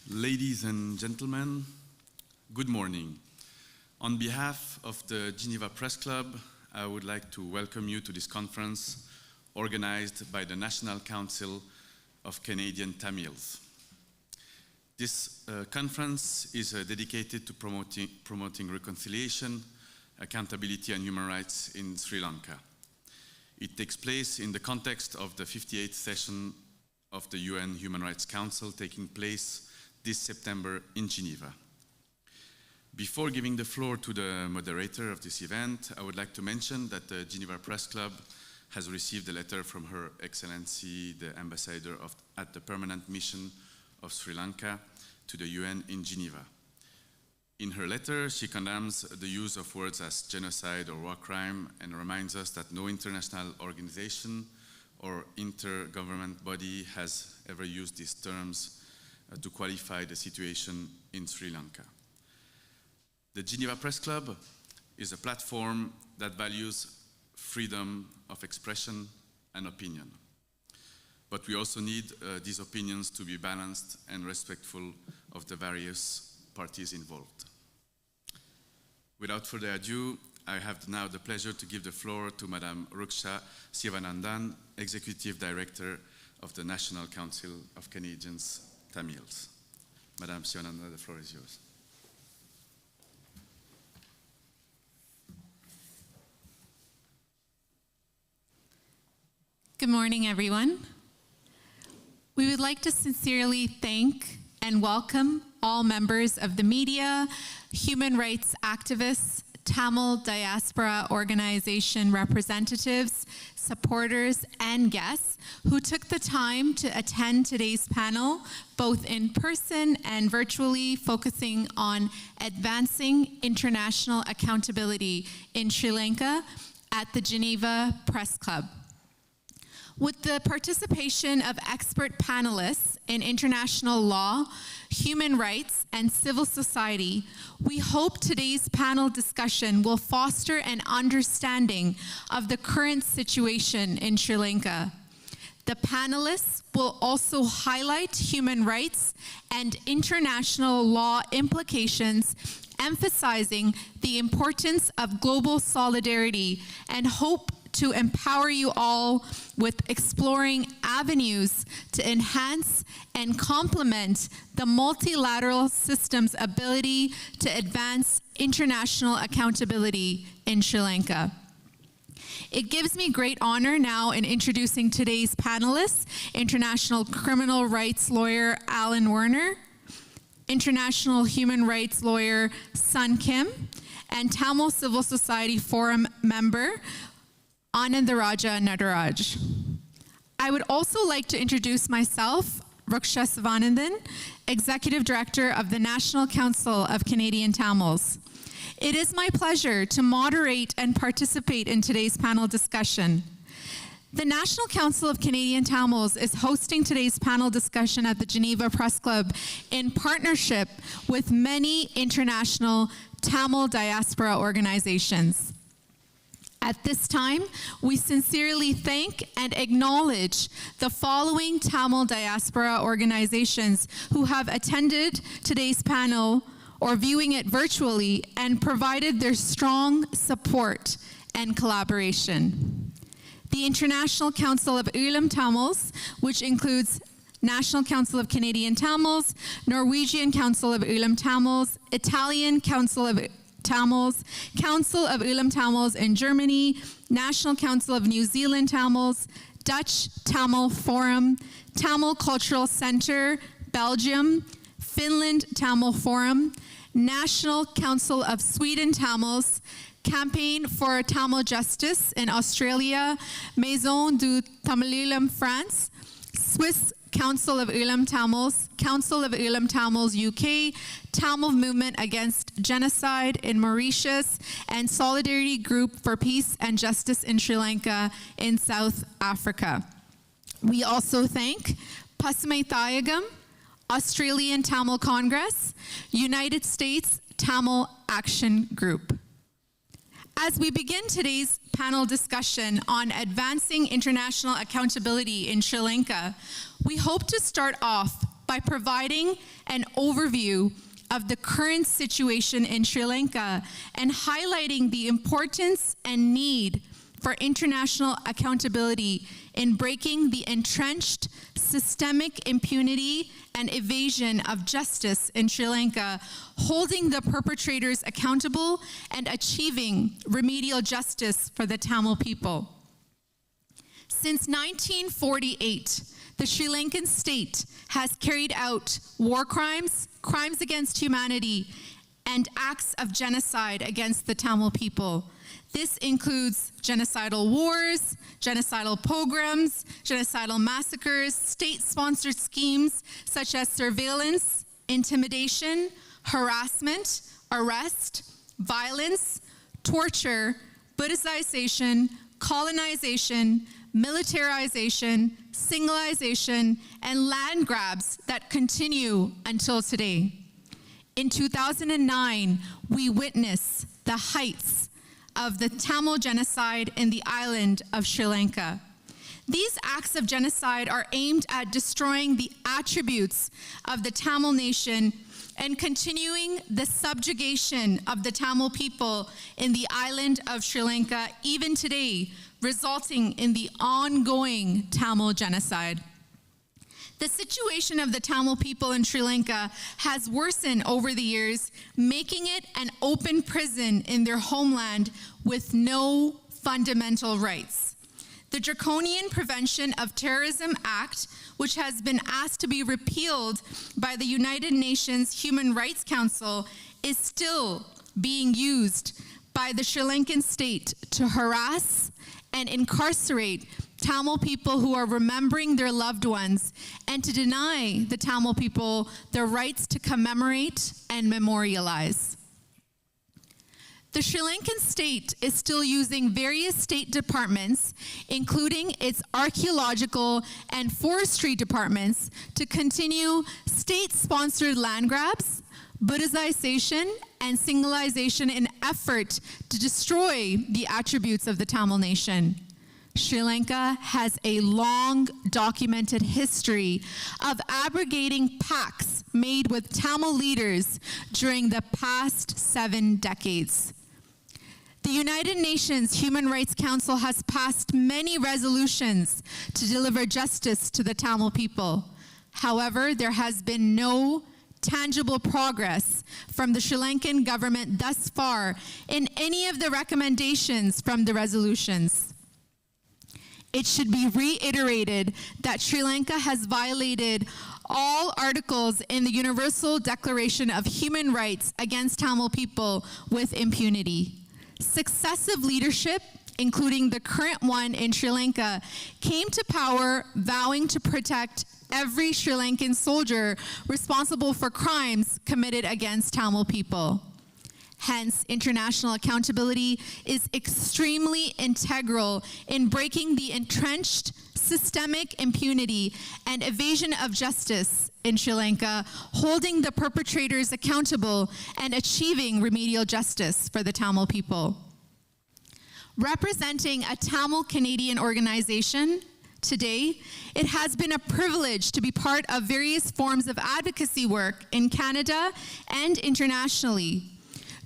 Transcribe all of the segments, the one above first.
Ladies and gentlemen, good morning. On behalf of the Geneva Press Club, I would like to welcome you to this conference organized by the National Council of Canadian Tamils. This conference is dedicated to promoting reconciliation, accountability and human rights in Sri Lanka. It takes place in the context of the 58th session of the UN Human Rights Council taking place this September in Geneva. Before giving the floor to the moderator of this event, I would like to mention that the Geneva Press Club has received a letter from Her Excellency, the Ambassador at the Permanent Mission of Sri Lanka to the UN in Geneva. In her letter, she condemns the use of words as genocide or war crime and reminds us that no international organization or intergovernment body has ever used these terms to qualify the situation in Sri Lanka. The Geneva Press Club is a platform that values freedom of expression and opinion. But we also need these opinions to be balanced and respectful of the various parties involved. Without further ado, I have now the pleasure to give the floor to Madame Rugsha Sivanandan, Executive Director of the National Council of Canadians Tamils. Madame Sivanandan, the floor is yours. Good morning, everyone. We would like to sincerely thank and welcome all members of the media, human rights activists, Tamil diaspora organization representatives, supporters, and guests who took the time to attend today's panel, both in person and virtually, focusing on advancing international accountability in Sri Lanka at the Geneva Press Club. With the participation of expert panelists in international law, human rights, and civil society, we hope today's panel discussion will foster an understanding of the current situation in Sri Lanka. The panelists will also highlight human rights and international law implications, emphasizing the importance of global solidarity, and hope to empower you all with exploring avenues to enhance and complement the multilateral system's ability to advance international accountability in Sri Lanka. It gives me great honor now in introducing today's panelists, international criminal rights lawyer Alain Werner, international human rights lawyer Sun Kim, and Tamil Civil Society Forum member Anandaraja Nadaraj. I would also like to introduce myself, Rugsha Sivanandan, Executive Director of the National Council of Canadian Tamils. It is my pleasure to moderate and participate in today's panel discussion. The National Council of Canadian Tamils is hosting today's panel discussion at the Geneva Press Club in partnership with many international Tamil diaspora organizations. At this time, we sincerely thank and acknowledge the following Tamil diaspora organizations who have attended today's panel or viewing it virtually and provided their strong support and collaboration. The International Council of Ulam Tamils, which includes National Council of Canadian Tamils, Norwegian Council of Ulam Tamils, Italian Council of Tamils, Council of Ulam Tamils in Germany, National Council of New Zealand Tamils, Dutch Tamil Forum, Tamil Cultural Center, Belgium, Finland Tamil Forum, National Council of Sweden Tamils, Campaign for Tamil Justice in Australia, Maison du Tamilulam France, Swiss Council of Ulam Tamils, Council of Ulam Tamils UK, Tamil Movement Against Genocide in Mauritius, and Solidarity Group for Peace and Justice in Sri Lanka in South Africa. We also thank Pasumai Thayagam, Australian Tamil Congress, United States Tamil Action Group. As we begin today's panel discussion on advancing international accountability in Sri Lanka, we hope to start off by providing an overview of the current situation in Sri Lanka and highlighting the importance and need for international accountability in breaking the entrenched systemic impunity and evasion of justice in Sri Lanka, holding the perpetrators accountable and achieving remedial justice for the Tamil people. Since 1948, the Sri Lankan state has carried out war crimes, crimes against humanity, and acts of genocide against the Tamil people. This includes genocidal wars, genocidal pogroms, genocidal massacres, state-sponsored schemes such as surveillance, intimidation, harassment, arrest, violence, torture, Buddhization, colonization, militarization, singleization, and land grabs that continue until today. In 2009, we witnessed the heights of the Tamil genocide in the island of Sri Lanka. These acts of genocide are aimed at destroying the attributes of the Tamil nation and continuing the subjugation of the Tamil people in the island of Sri Lanka even today, resulting in the ongoing Tamil genocide. The situation of the Tamil people in Sri Lanka has worsened over the years, making it an open prison in their homeland with no fundamental rights. The Draconian Prevention of Terrorism Act, which has been asked to be repealed by the United Nations Human Rights Council, is still being used by the Sri Lankan state to harass and incarcerate Tamil people who are remembering their loved ones and to deny the Tamil people their rights to commemorate and memorialize. The Sri Lankan state is still using various state departments, including its archaeological and forestry departments, to continue state-sponsored land grabs, Buddhization, and singleization in effort to destroy the attributes of the Tamil nation. Sri Lanka has a long documented history of abrogating pacts made with Tamil leaders during the past 7 decades. The United Nations Human Rights Council has passed many resolutions to deliver justice to the Tamil people. However, there has been no tangible progress from the Sri Lankan government thus far in any of the recommendations from the resolutions. It should be reiterated that Sri Lanka has violated all articles in the Universal Declaration of Human Rights against Tamil people with impunity. Successive leadership, including the current one in Sri Lanka, came to power vowing to protect every Sri Lankan soldier responsible for crimes committed against Tamil people. Hence, international accountability is extremely integral in breaking the entrenched systemic impunity and evasion of justice in Sri Lanka, holding the perpetrators accountable and achieving remedial justice for the Tamil people. Representing a Tamil Canadian organization, today, it has been a privilege to be part of various forms of advocacy work in Canada and internationally.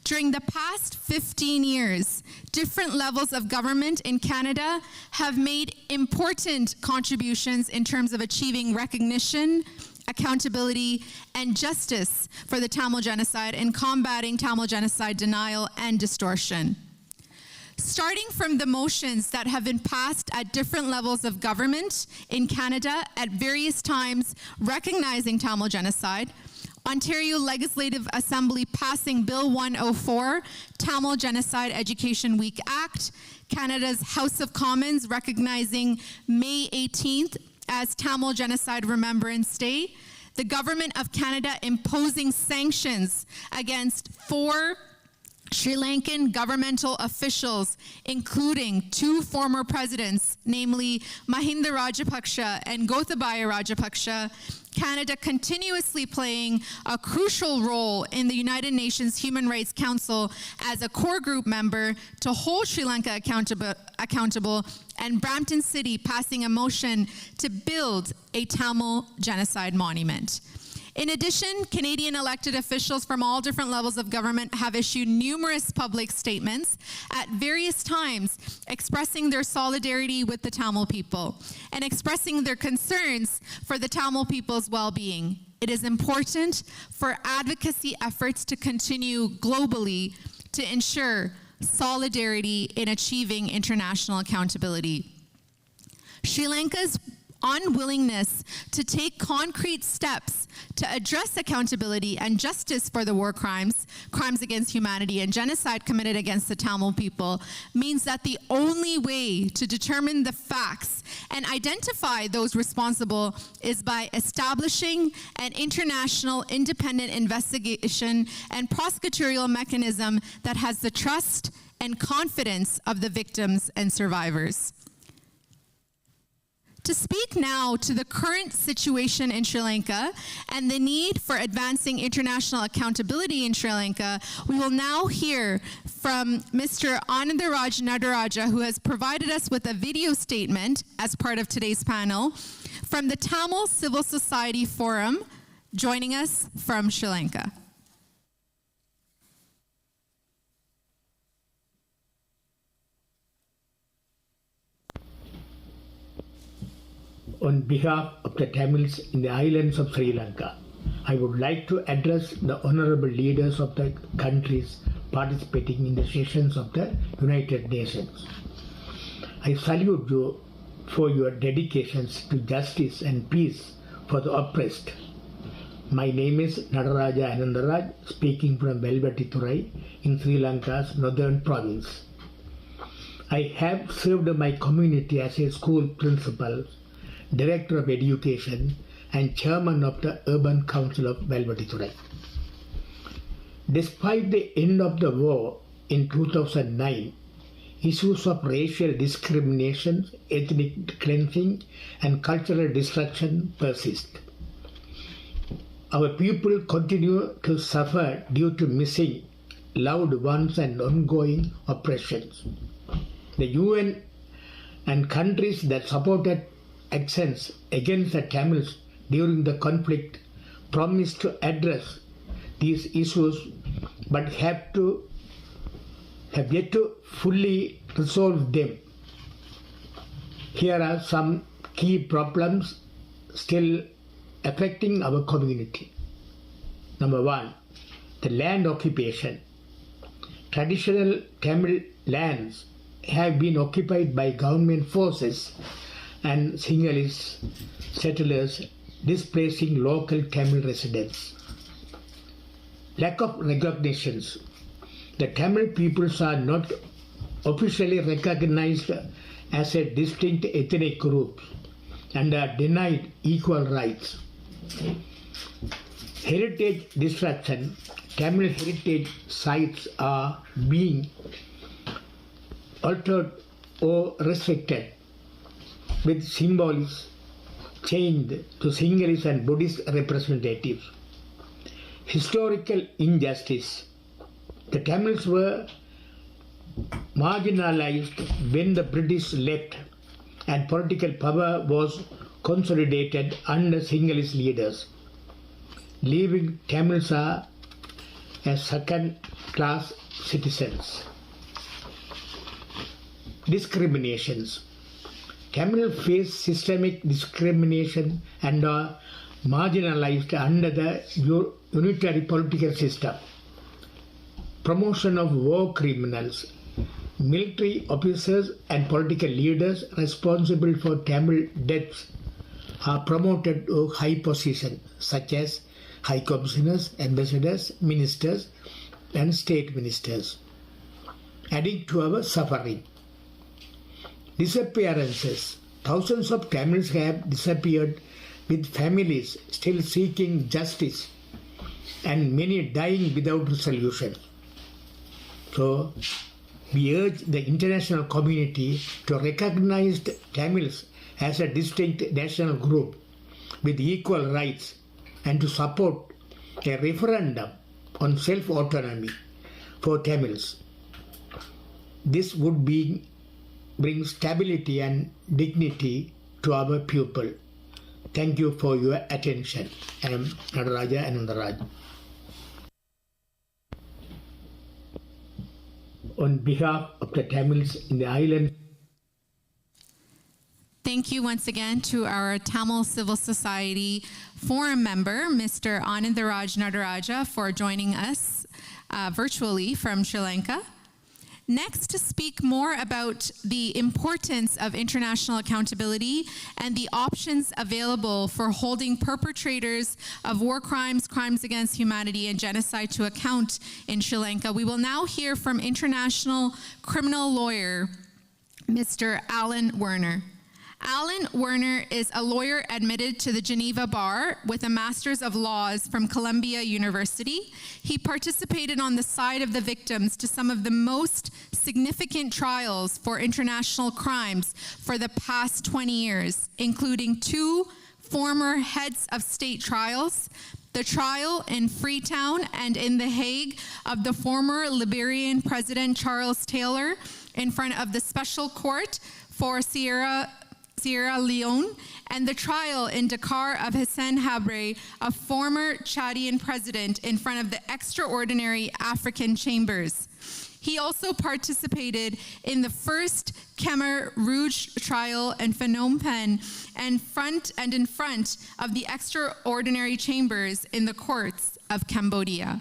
During the past 15 years, different levels of government in Canada have made important contributions in terms of achieving recognition, accountability, and justice for the Tamil genocide and combating Tamil genocide denial and distortion. Starting from the motions that have been passed at different levels of government in Canada at various times recognizing Tamil genocide, Ontario Legislative Assembly passing Bill 104, Tamil Genocide Education Week Act, Canada's House of Commons recognizing May 18th as Tamil Genocide Remembrance Day, the Government of Canada imposing sanctions against 4 Sri Lankan governmental officials, including 2 former presidents, namely Mahinda Rajapaksa and Gotabaya Rajapaksa, Canada continuously playing a crucial role in the United Nations Human Rights Council as a core group member to hold Sri Lanka accountable, and Brampton City passing a motion to build a Tamil genocide monument. In addition, Canadian elected officials from all different levels of government have issued numerous public statements at various times expressing their solidarity with the Tamil people and expressing their concerns for the Tamil people's well-being. It is important for advocacy efforts to continue globally to ensure solidarity in achieving international accountability. Sri Lanka's unwillingness to take concrete steps to address accountability and justice for the war crimes, crimes against humanity, and genocide committed against the Tamil people means that the only way to determine the facts and identify those responsible is by establishing an international independent investigation and prosecutorial mechanism that has the trust and confidence of the victims and survivors. To speak now to the current situation in Sri Lanka and the need for advancing international accountability in Sri Lanka, we will now hear from Mr. Anandaraj Nadaraja, who has provided us with a video statement as part of today's panel from the Tamil Civil Society Forum, joining us from Sri Lanka. On behalf of the Tamils in the islands of Sri Lanka, I would like to address the honorable leaders of the countries participating in the sessions of the United Nations. I salute you for your dedications to justice and peace for the oppressed. My name is Nadaraja Anandaraj, speaking from Velvatithurai in Sri Lanka's northern province. I have served my community as a school principal, Director of Education, and Chairman of the Urban Council of Velvatithurai. Despite the end of the war in 2009, issues of racial discrimination, ethnic cleansing, and cultural destruction persist. Our people continue to suffer due to missing loved ones and ongoing oppressions. The UN and countries that supported actions against the Tamils during the conflict promised to address these issues but have yet to fully resolve them. Here are some key problems still affecting our community. Number 1, the land occupation. Traditional Tamil lands have been occupied by government forces and Sinhalese settlers, displacing local Tamil residents. Lack of recognitions. The Tamil peoples are not officially recognized as a distinct ethnic group and are denied equal rights. Heritage destruction. Tamil heritage sites are being altered or restricted, with symbols changed to Sinhalese and Buddhist representatives. Historical injustice. The Tamils were marginalized when the British left and political power was consolidated under Sinhalese leaders, leaving Tamils as second-class citizens. Discriminations. Tamil face systemic discrimination and are marginalized under the unitary political system. Promotion of war criminals. Military officers and political leaders responsible for Tamil deaths are promoted to high positions such as high commissioners, ambassadors, ministers, and state ministers, adding to our suffering. Disappearances. Thousands of Tamils have disappeared, with families still seeking justice and many dying without resolution. So we urge the international community to recognize the Tamils as a distinct national group with equal rights and to support a referendum on self-autonomy for Tamils. This would bring stability and dignity to our people. Thank you for your attention. I am Nadaraja Anandaraj. On behalf of the Tamils in the island. Thank you once again to our Tamil Civil Society Forum member, Mr. Anandaraj Nadaraja, for joining us virtually from Sri Lanka. Next, to speak more about the importance of international accountability and the options available for holding perpetrators of war crimes, crimes against humanity, and genocide to account in Sri Lanka, we will now hear from international criminal lawyer, Mr. Alain Werner. Alain Werner is a lawyer admitted to the Geneva Bar with a Master's of Laws from Columbia University. He participated on the side of the victims to some of the most significant trials for international crimes for the past 20 years, including 2 former heads of state trials, the trial in Freetown and in The Hague of the former Liberian President Charles Taylor in front of the Special Court for Sierra Leone, and the trial in Dakar of Hissène Habré, a former Chadian president, in front of the Extraordinary African Chambers. He also participated in the first Khmer Rouge trial in Phnom Penh and in front of the Extraordinary Chambers in the courts of Cambodia.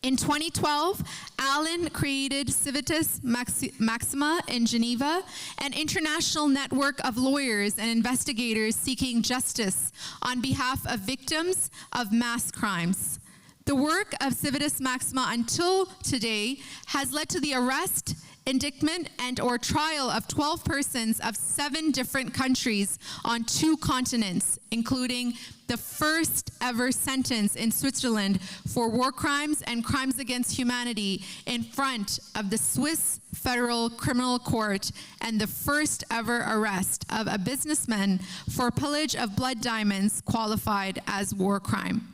In 2012, Alain created Civitas Maxima in Geneva, an international network of lawyers and investigators seeking justice on behalf of victims of mass crimes. The work of Civitas Maxima until today has led to the arrest, indictment, and/or trial of 12 persons of 7 different countries on 2 continents, including the first ever sentence in Switzerland for war crimes and crimes against humanity in front of the Swiss Federal Criminal Court, and the first ever arrest of a businessman for pillage of blood diamonds qualified as war crime.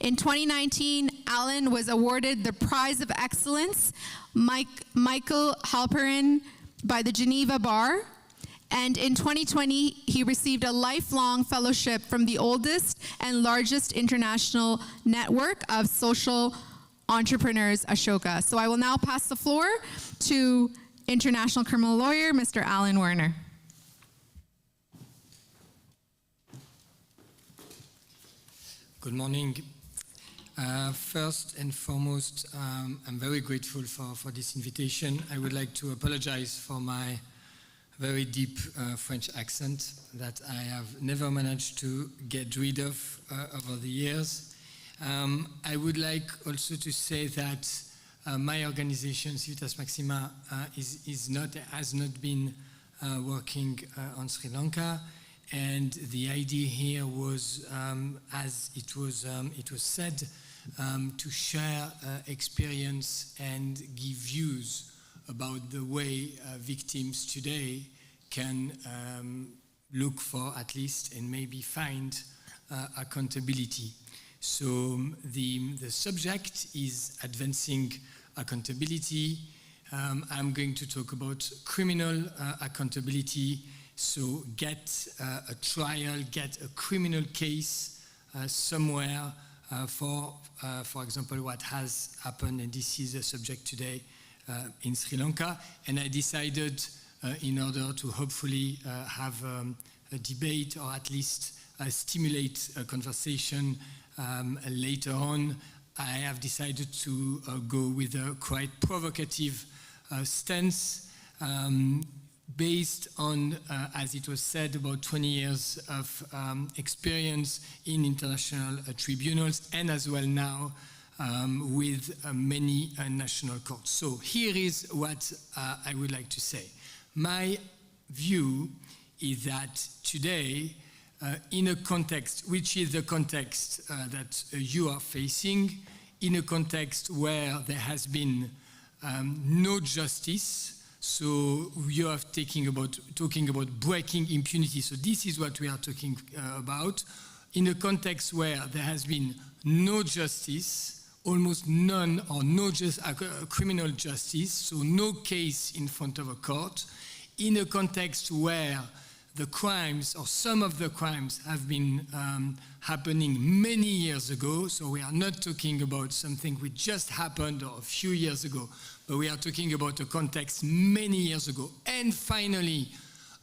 In 2019, Alain was awarded the Prize of Excellence, Michael Halperin, by the Geneva Bar. And in 2020, he received a lifelong fellowship from the oldest and largest international network of social entrepreneurs, Ashoka. So I will now pass the floor to international criminal lawyer, Mr. Alain Werner. Good morning. First and foremost, I'm very grateful for this invitation. I would like to apologize for my very deep French accent that I have never managed to get rid of over the years. I would like also to say that my organization, Civitas Maxima, has not been working on Sri Lanka, and the idea here was, as it was said, to share experience and give views about the way victims today can look for, at least, and maybe find accountability. So the subject is advancing accountability. I'm going to talk about criminal accountability. So get a trial, get a criminal case somewhere for example, what has happened, and this is a subject today in Sri Lanka. And I decided, in order to hopefully have a debate, or at least stimulate a conversation later on, I have decided to go with a quite provocative stance, based on, as it was said, about 20 years of experience in international tribunals, and as well now with many national courts. So here is what I would like to say. My view is that today, in a context, which is the context that you are facing, in a context where there has been no justice. So you are talking about breaking impunity. So this is what we are talking about. In a context where there has been no justice, almost none or no criminal justice, so no case in front of a court, in a context where the crimes or some of the crimes have been happening many years ago, so we are not talking about something which just happened or a few years ago, but we are talking about a context many years ago. And finally,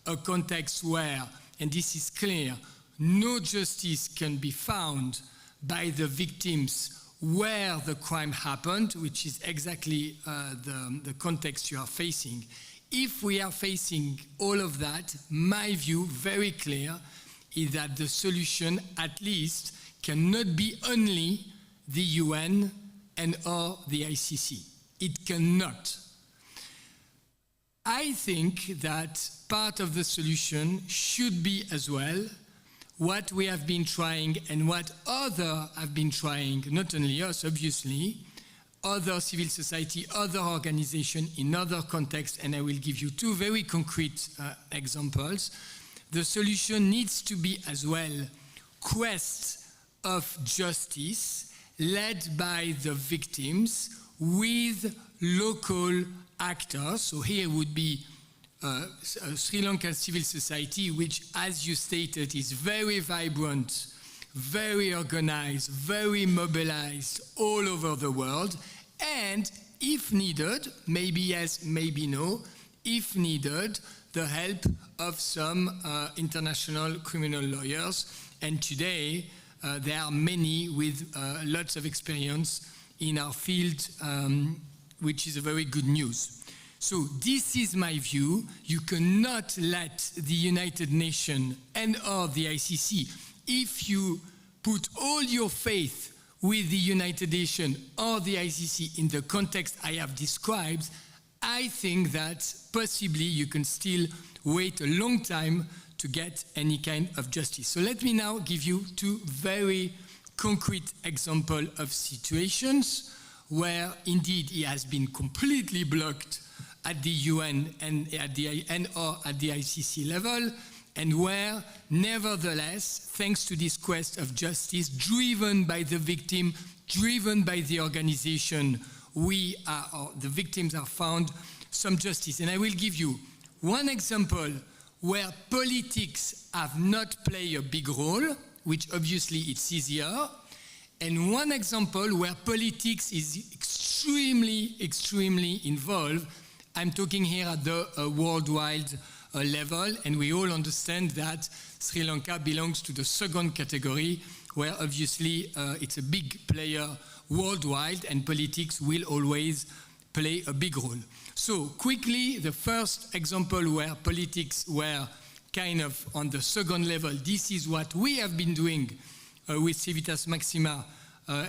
a context where, and this is clear, no justice can be found by the victims where the crime happened, which is exactly the context you are facing. If we are facing all of that, my view, very clear, is that the solution, at least, cannot be only the UN and or the ICC. It cannot. I think that part of the solution should be as well what we have been trying and what others have been trying, not only us, obviously, other civil society, other organizations in other contexts, and I will give you two very concrete examples. The solution needs to be as well quest of justice led by the victims with local actors. So here would be Sri Lankan civil society, which, as you stated, is very vibrant, very organized, very mobilized all over the world, and if needed, maybe yes, maybe no, if needed, the help of some international criminal lawyers. And today, there are many with lots of experience in our field, which is a very good news. So this is my view. You cannot let the United Nations and or the ICC, if you put all your faith with the United Nations or the ICC in the context I have described, I think that possibly you can still wait a long time to get any kind of justice. So let me now give you two very concrete examples of situations where indeed it has been completely blocked at the UN and at the ICC level, and where, nevertheless, thanks to this quest of justice, driven by the victim, driven by the organization, the victims are found some justice. And I will give you one example where politics have not played a big role, which obviously it's easier, and one example where politics is extremely involved. I'm talking here at the worldwide level, and we all understand that Sri Lanka belongs to the second category, where obviously it's a big player worldwide, and politics will always play a big role. So quickly, the first example where politics were kind of on the second level, this is what we have been doing with Civitas Maxima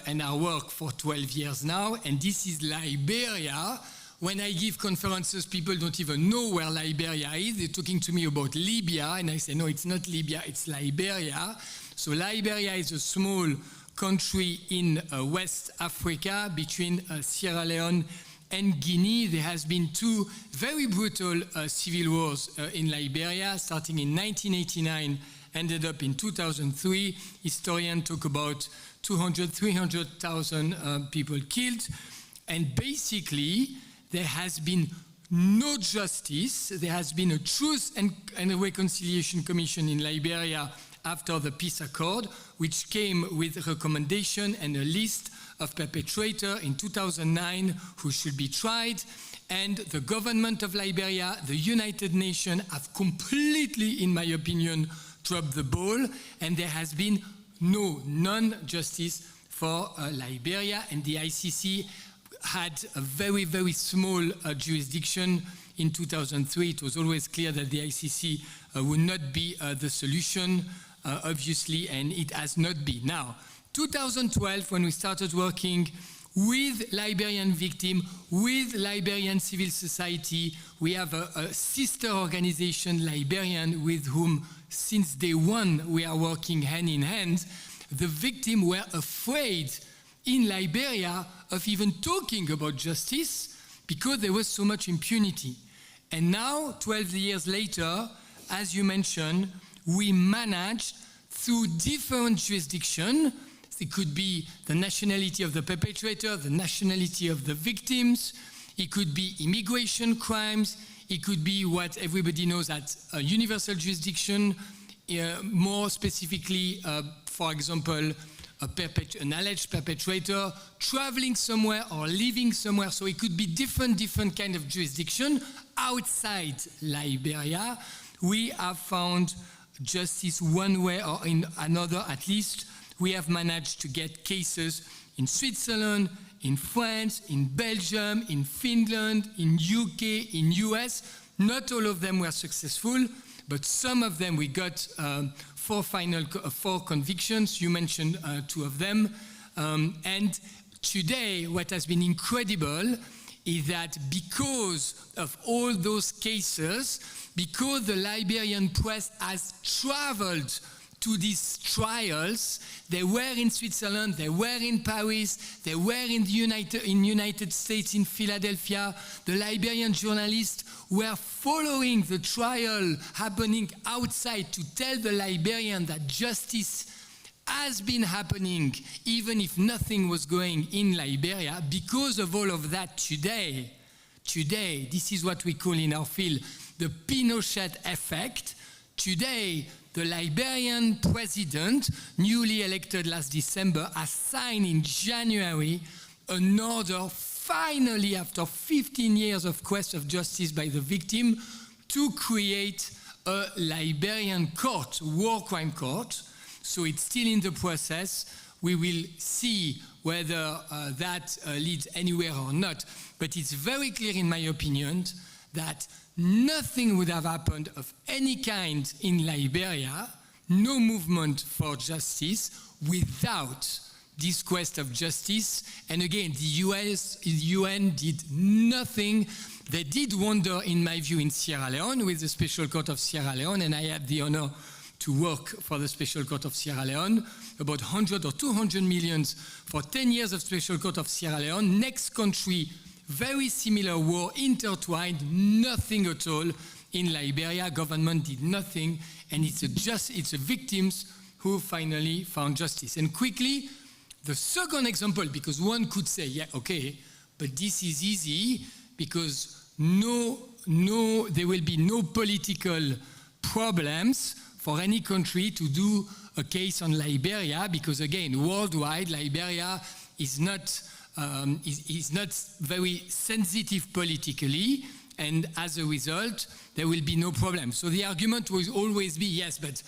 and our work for 12 years now, and this is Liberia. When I give conferences, people don't even know where Liberia is. They're talking to me about Libya, and I say, no, it's not Libya, it's Liberia. So Liberia is a small country in West Africa between Sierra Leone and Guinea. There has been two very brutal civil wars in Liberia, starting in 1989, ended up in 2003. Historians talk about 300,000 people killed. And basically, there has been no justice. There has been a Truth and Reconciliation Commission in Liberia after the peace accord, which came with a recommendation and a list of perpetrators in 2009 who should be tried. And the government of Liberia, the United Nations, have completely, in my opinion, dropped the ball, and there has been non-justice for Liberia, and the ICC had a very, very small jurisdiction in 2003. It was always clear that the ICC would not be the solution, obviously, and it has not been. Now, 2012, when we started working with Liberian victims, with Liberian civil society, we have a sister organization, Liberian, with whom since day one we are working hand in hand. The victims were afraid in Liberia of even talking about justice because there was so much impunity. And now, 12 years later, as you mentioned, we managed through different jurisdictions. It could be the nationality of the perpetrator, the nationality of the victims. It could be immigration crimes. It could be what everybody knows as a universal jurisdiction, more specifically, for example, an alleged perpetrator traveling somewhere or living somewhere. So it could be different kind of jurisdiction outside Liberia. We have found justice one way or in another. At least we have managed to get cases in Switzerland, in France, in Belgium, in Finland, in UK, in US. Not all of them were successful, but some of them we got four convictions. You mentioned two of them. And today, what has been incredible is that because of all those cases, because the Liberian press has traveled to these trials, they were in Switzerland, they were in Paris, they were in the United States, in Philadelphia. The Liberian journalists were following the trial happening outside to tell the Liberian that justice has been happening, even if nothing was going in Liberia. Because of all of that today, this is what we call in our field the Pinochet effect. Today, the Liberian president, newly elected last December, has signed in January an order, finally, after 15 years of quest of justice by the victim, to create a Liberian court, war crime court. So it's still in the process. We will see whether that leads anywhere or not. But it's very clear, in my opinion, that nothing would have happened of any kind in Liberia, no movement for justice, without this quest of justice. And again, the UN did nothing. They did wonder, in my view, in Sierra Leone, with the Special Court of Sierra Leone, and I had the honor to work for the Special Court of Sierra Leone, about 100 or 200 millions for 10 years of Special Court of Sierra Leone. Next country, very similar war, intertwined, nothing at all. In Liberia, government did nothing, and it's the victims who finally found justice. And quickly, the second example, because one could say, yeah, okay, but this is easy, because there will be no political problems for any country to do a case on Liberia, because again, worldwide, Liberia is not very sensitive politically, and as a result, there will be no problem. So the argument will always be, yes, but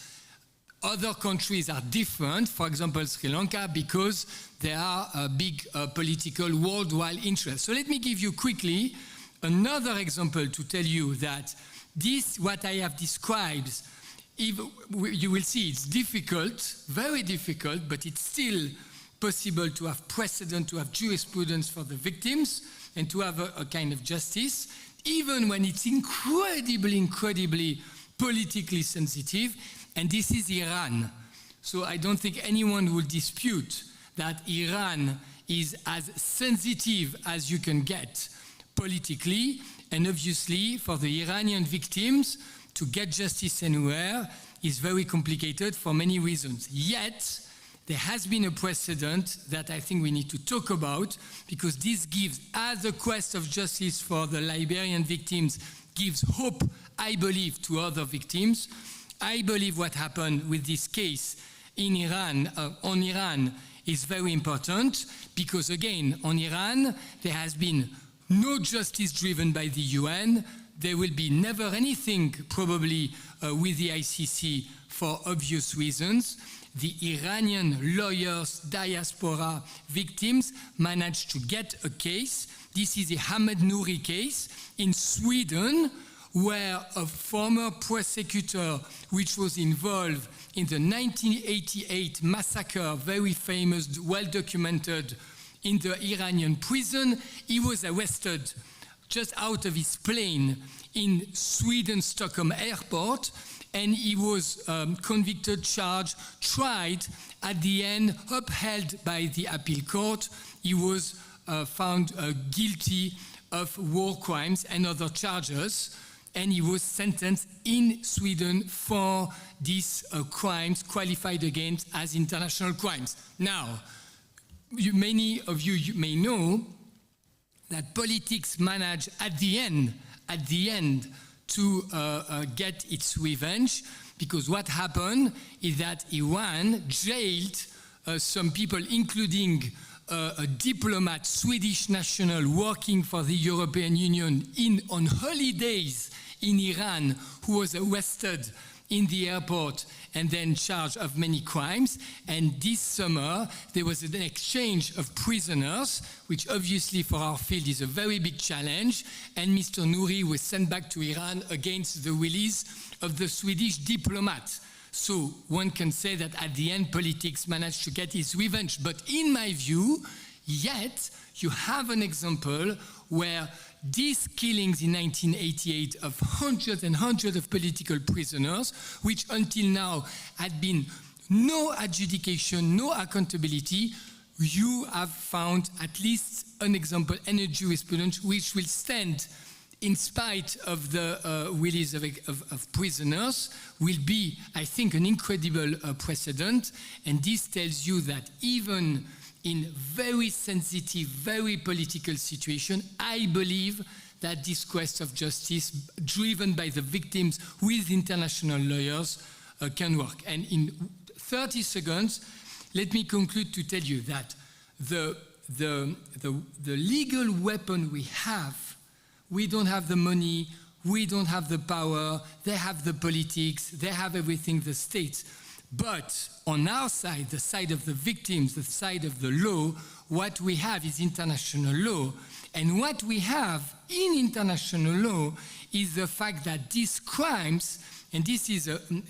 other countries are different, for example, Sri Lanka, because there are a big political worldwide interest. So let me give you quickly another example to tell you that this, what I have described, you will see it's difficult, very difficult, but it's still possible to have precedent, to have jurisprudence for the victims, and to have a kind of justice, even when it's incredibly politically sensitive. And this is Iran. So I don't think anyone will dispute that Iran is as sensitive as you can get politically, and obviously for the Iranian victims to get justice anywhere is very complicated for many reasons. Yet, there has been a precedent that I think we need to talk about, because this gives, as a quest of justice for the Liberian victims, gives hope, I believe, to other victims. I believe what happened with this case in Iran, on Iran, is very important, because again, on Iran, there has been no justice driven by the UN. There will be never anything, probably, with the ICC for obvious reasons. The Iranian lawyers, diaspora victims, managed to get a case. This is the Ahmed Nouri case in Sweden, where a former prosecutor, which was involved in the 1988 massacre, very famous, well-documented, in the Iranian prison, he was arrested just out of his plane in Sweden, Stockholm airport, and he was convicted, charged, tried, at the end upheld by the appeal court. He was found guilty of war crimes and other charges, and he was sentenced in Sweden for these crimes qualified against as international crimes. Now, many of you may know that politics managed at the end to get its revenge, because what happened is that Iran jailed some people, including a diplomat, Swedish national, working for the European Union on holidays in Iran, who was arrested in the airport and then charged of many crimes. And this summer, there was an exchange of prisoners, which obviously for our field is a very big challenge. And Mr. Nouri was sent back to Iran against the release of the Swedish diplomat. So one can say that at the end, politics managed to get its revenge. But in my view, yet you have an example where these killings in 1988 of hundreds and hundreds of political prisoners, which until now had been no adjudication, no accountability, you have found at least an example and a jurisprudence which will stand in spite of the release of prisoners, will be, I think, an incredible precedent. And this tells you that even in very sensitive, very political situation, I believe that this quest of justice, driven by the victims with international lawyers, can work. And in 30 seconds, let me conclude to tell you that the legal weapon we have, we don't have the money, we don't have the power, they have the politics, they have everything, the states. But on our side, the side of the victims, the side of the law, what we have is international law. And what we have in international law is the fact that these crimes, and this is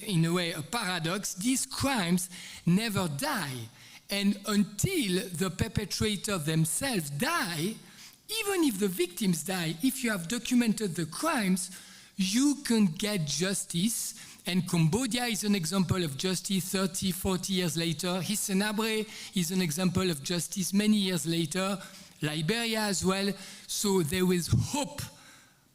in a way a paradox, these crimes never die. And until the perpetrator themselves die, even if the victims die, if you have documented the crimes, you can get justice. And Cambodia is an example of justice 30, 40 years later. Hissenabre is an example of justice many years later. Liberia as well. So there is hope,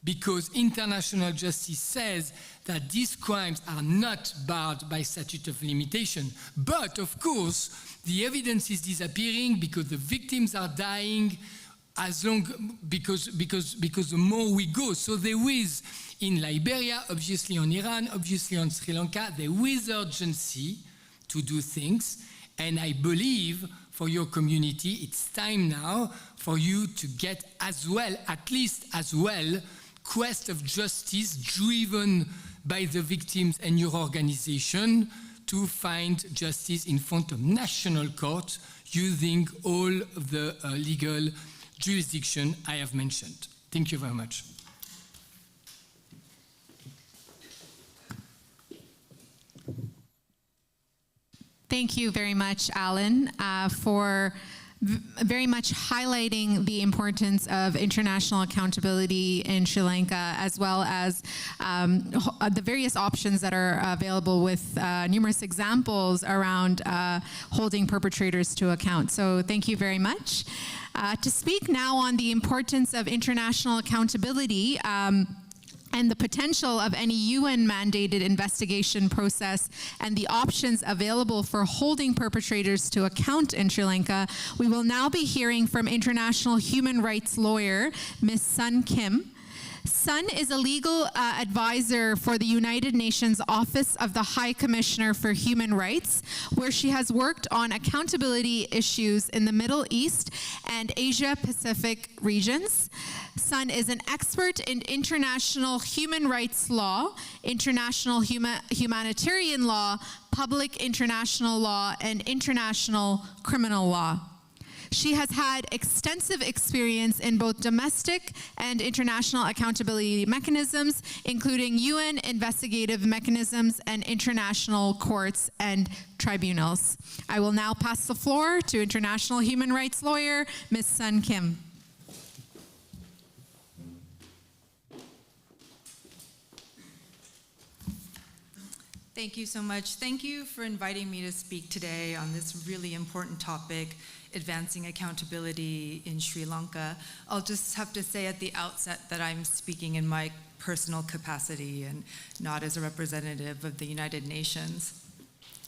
because international justice says that these crimes are not barred by statute of limitation. But of course, the evidence is disappearing because the victims are dying because the more we go. So there is, in Liberia, obviously on Iran, obviously on Sri Lanka, there is urgency to do things. And I believe for your community, it's time now for you to get as well, at least as well, quest of justice driven by the victims and your organization to find justice in front of national court using all the legal jurisdiction I have mentioned. Thank you very much. Thank you very much, Alain, for very much highlighting the importance of international accountability in Sri Lanka, as well as the various options that are available, with numerous examples around holding perpetrators to account. So thank you very much. To speak now on the importance of international accountability, and the potential of any UN-mandated investigation process and the options available for holding perpetrators to account in Sri Lanka, we will now be hearing from international human rights lawyer, Ms. Sun Kim. Sun is a legal advisor for the United Nations Office of the High Commissioner for Human Rights, where she has worked on accountability issues in the Middle East and Asia-Pacific regions. Sun is an expert in international human rights law, international humanitarian law, public international law, and international criminal law. She has had extensive experience in both domestic and international accountability mechanisms, including UN investigative mechanisms and international courts and tribunals. I will now pass the floor to international human rights lawyer, Ms. Sun Kim. Thank you so much. Thank you for inviting me to speak today on this really important topic, advancing accountability in Sri Lanka. I'll just have to say at the outset that I'm speaking in my personal capacity and not as a representative of the United Nations.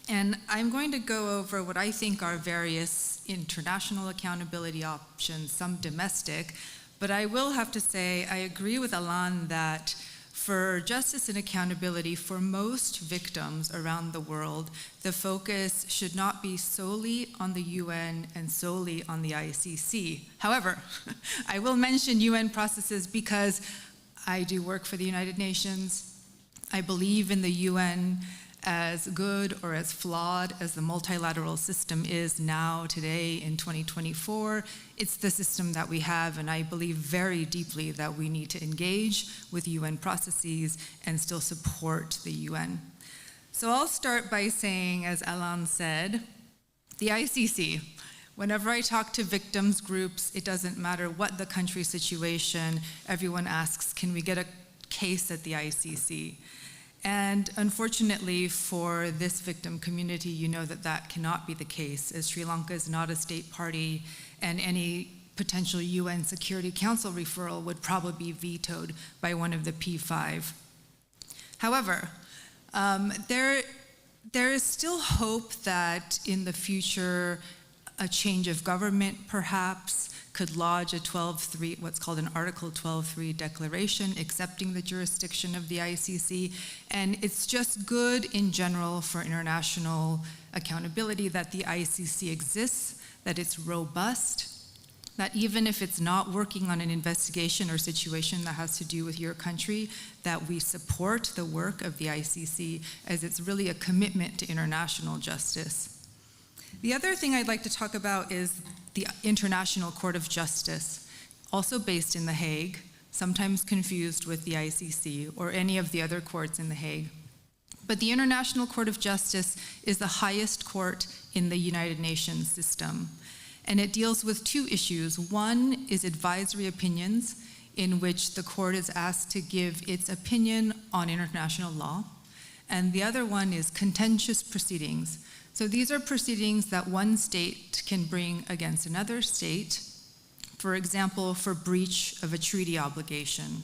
And I'm going to go over what I think are various international accountability options, some domestic, but I will have to say I agree with Alain that for justice and accountability for most victims around the world, the focus should not be solely on the UN and solely on the ICC. However, I will mention UN processes because I do work for the United Nations. I believe in the UN as good or as flawed as the multilateral system is now, today, in 2024. It's the system that we have, and I believe very deeply that we need to engage with UN processes and still support the UN. So I'll start by saying, as Alain said, the ICC. Whenever I talk to victims groups, it doesn't matter what the country situation, everyone asks, can we get a case at the ICC? And unfortunately for this victim community, you know that that cannot be the case, as Sri Lanka is not a state party, and any potential UN Security Council referral would probably be vetoed by one of the P5. However, there is still hope that in the future, a change of government perhaps could lodge a 12.3, what's called an Article 12.3 declaration accepting the jurisdiction of the ICC. And it's just good in general for international accountability that the ICC exists, that it's robust, that even if it's not working on an investigation or situation that has to do with your country, that we support the work of the ICC as it's really a commitment to international justice. The other thing I'd like to talk about is the International Court of Justice, also based in The Hague, sometimes confused with the ICC or any of the other courts in The Hague. But the International Court of Justice is the highest court in the United Nations system, and it deals with two issues. One is advisory opinions, in which the court is asked to give its opinion on international law, and the other one is contentious proceedings. So these are proceedings that one state can bring against another state, for example, for breach of a treaty obligation.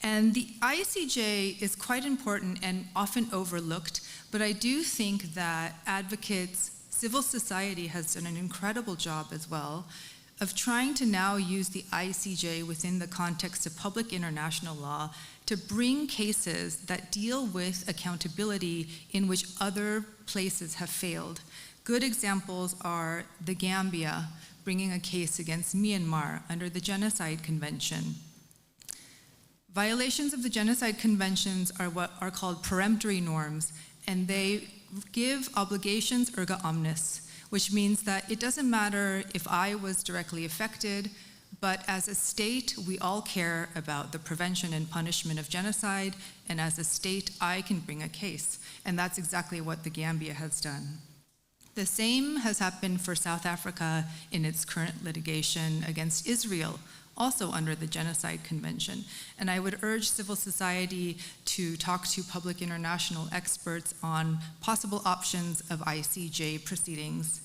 And the ICJ is quite important and often overlooked, but I do think that advocates, civil society has done an incredible job as well of trying to now use the ICJ within the context of public international law to bring cases that deal with accountability in which other places have failed. Good examples are the Gambia bringing a case against Myanmar under the Genocide Convention. Violations of the Genocide Conventions are what are called peremptory norms, and they give obligations erga omnes, which means that it doesn't matter if I was directly affected, but as a state, we all care about the prevention and punishment of genocide, and as a state, I can bring a case. And that's exactly what the Gambia has done. The same has happened for South Africa in its current litigation against Israel, also under the Genocide Convention. And I would urge civil society to talk to public international experts on possible options of ICJ proceedings.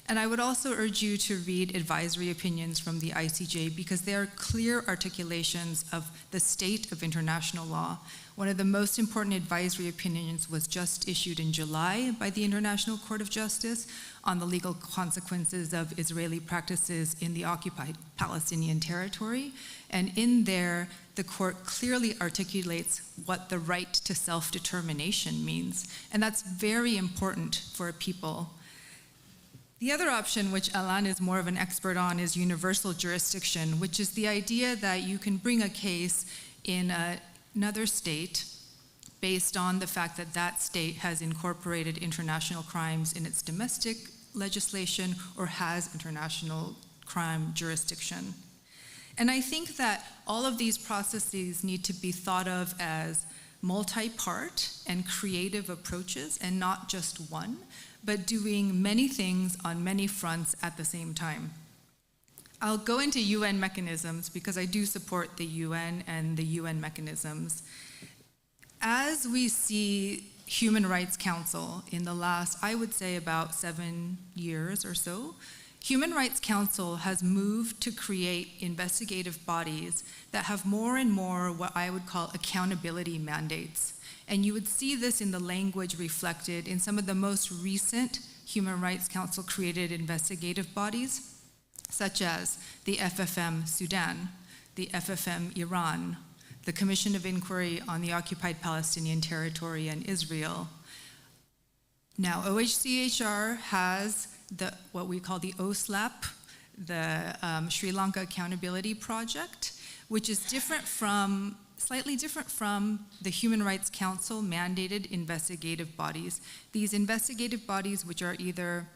And I would also urge you to read advisory opinions from the ICJ because they are clear articulations of the state of international law. One of the most important advisory opinions was just issued in July by the International Court of Justice on the legal consequences of Israeli practices in the occupied Palestinian territory. And in there, the court clearly articulates what the right to self-determination means. And that's very important for a people. The other option, which Alain is more of an expert on, is universal jurisdiction, which is the idea that you can bring a case in another state based on the fact that that state has incorporated international crimes in its domestic legislation or has international crime jurisdiction. And I think that all of these processes need to be thought of as multi-part and creative approaches and not just one, but doing many things on many fronts at the same time. I'll go into UN mechanisms because I do support the UN and the UN mechanisms. As we see Human Rights Council in the last, I would say, about 7 years or so, Human Rights Council has moved to create investigative bodies that have more and more what I would call accountability mandates. And you would see this in the language reflected in some of the most recent Human Rights Council created investigative bodies, such as the FFM Sudan, the FFM Iran, the Commission of Inquiry on the Occupied Palestinian Territory and Israel. Now, OHCHR has what we call the OSLAP, the Sri Lanka Accountability Project, which is slightly different from the Human Rights Council mandated investigative bodies. These investigative bodies, which are either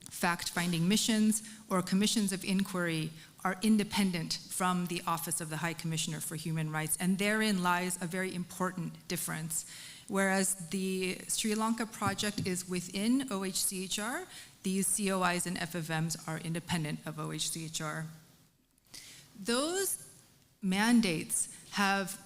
fact-finding missions or commissions of inquiry, are independent from the Office of the High Commissioner for Human Rights, and therein lies a very important difference. Whereas the Sri Lanka project is within OHCHR, these COIs and FFMs are independent of OHCHR. Those mandates have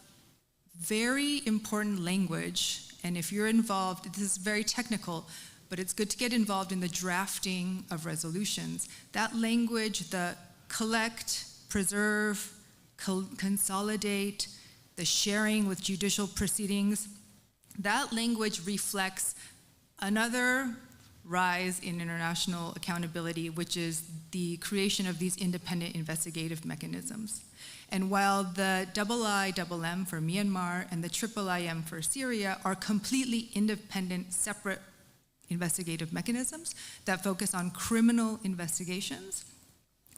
very important language, and if you're involved, this is very technical, but it's good to get involved in the drafting of resolutions. That language, the collect, preserve, consolidate, the sharing with judicial proceedings, that language reflects another rise in international accountability, which is the creation of these independent investigative mechanisms. And while the IIM for Myanmar and the IIIM for Syria are completely independent, separate investigative mechanisms that focus on criminal investigations,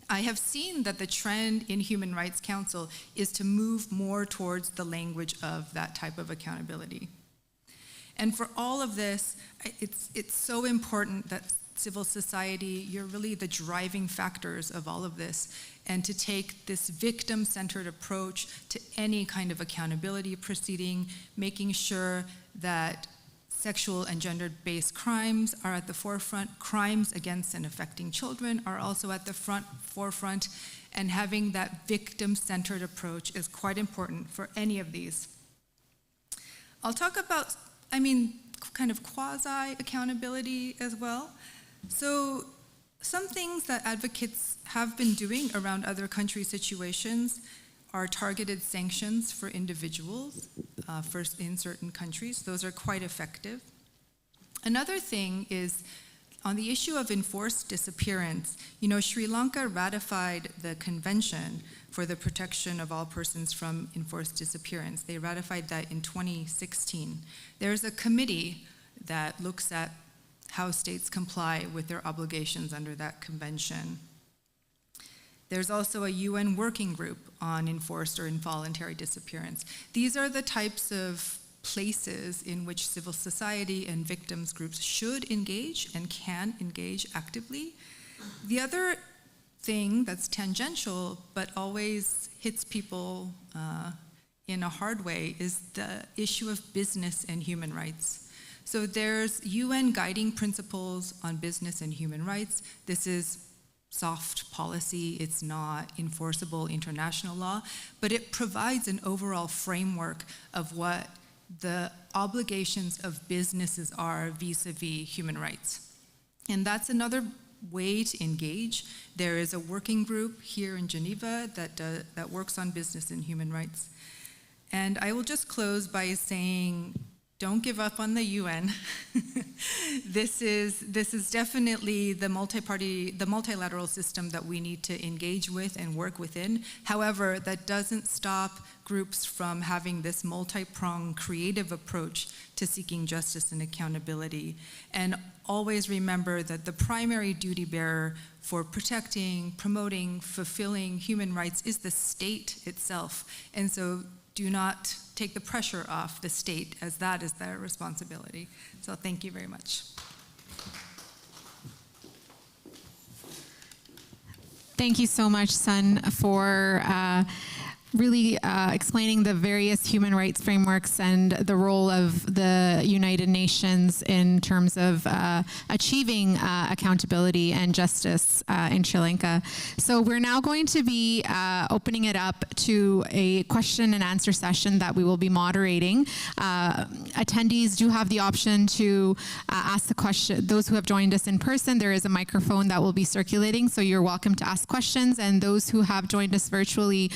I have seen that the trend in Human Rights Council is to move more towards the language of that type of accountability. And for all of this, it's so important that civil society, you're really the driving factors of all of this, and to take this victim-centered approach to any kind of accountability proceeding, making sure that sexual and gender-based crimes are at the forefront, crimes against and affecting children are also at the forefront, and having that victim-centered approach is quite important for any of these. I'll talk about, kind of quasi-accountability as well. So some things that advocates have been doing around other country situations are targeted sanctions for individuals in certain countries. Those are quite effective. Another thing is on the issue of enforced disappearance. Sri Lanka ratified the Convention for the Protection of All Persons from Enforced Disappearance. They ratified that in 2016. There's a committee that looks at how states comply with their obligations under that convention. There's also a UN working group on enforced or involuntary disappearance. These are the types of places in which civil society and victims groups should engage and can engage actively. The other thing that's tangential but always hits people in a hard way is the issue of business and human rights. So there's UN guiding principles on business and human rights. This is soft policy, it's not enforceable international law, but it provides an overall framework of what the obligations of businesses are vis-a-vis human rights. And that's another way to engage. There is a working group here in Geneva that works on business and human rights. And I will just close by saying, don't give up on the UN. This is definitely the multilateral system that we need to engage with and work within. However, that doesn't stop groups from having this multi-pronged creative approach to seeking justice and accountability. And always remember that the primary duty bearer for protecting, promoting, fulfilling human rights is the state itself. And so do not take the pressure off the state, as that is their responsibility. So thank you very much. Thank you so much, Sun, for really explaining the various human rights frameworks and the role of the United Nations in terms of achieving accountability and justice in Sri Lanka. So we're now going to be opening it up to a question and answer session that we will be moderating. Attendees do have the option to ask the question. Those who have joined us in person, there is a microphone that will be circulating, so you're welcome to ask questions. And those who have joined us virtually,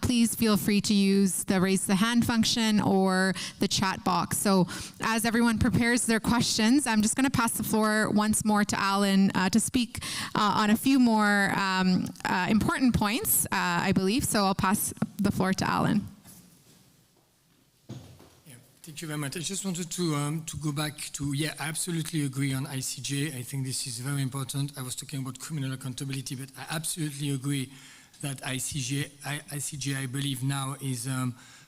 please feel free to use the raise the hand function or the chat box. So as everyone prepares their questions, I'm just going to pass the floor once more to Alain to speak on a few more important points, I believe. So I'll pass the floor to Alain. Thank you very much. I just wanted to go back to, I absolutely agree on ICJ. I think this is very important. I was talking about criminal accountability, but I absolutely agree that ICJ, I believe now is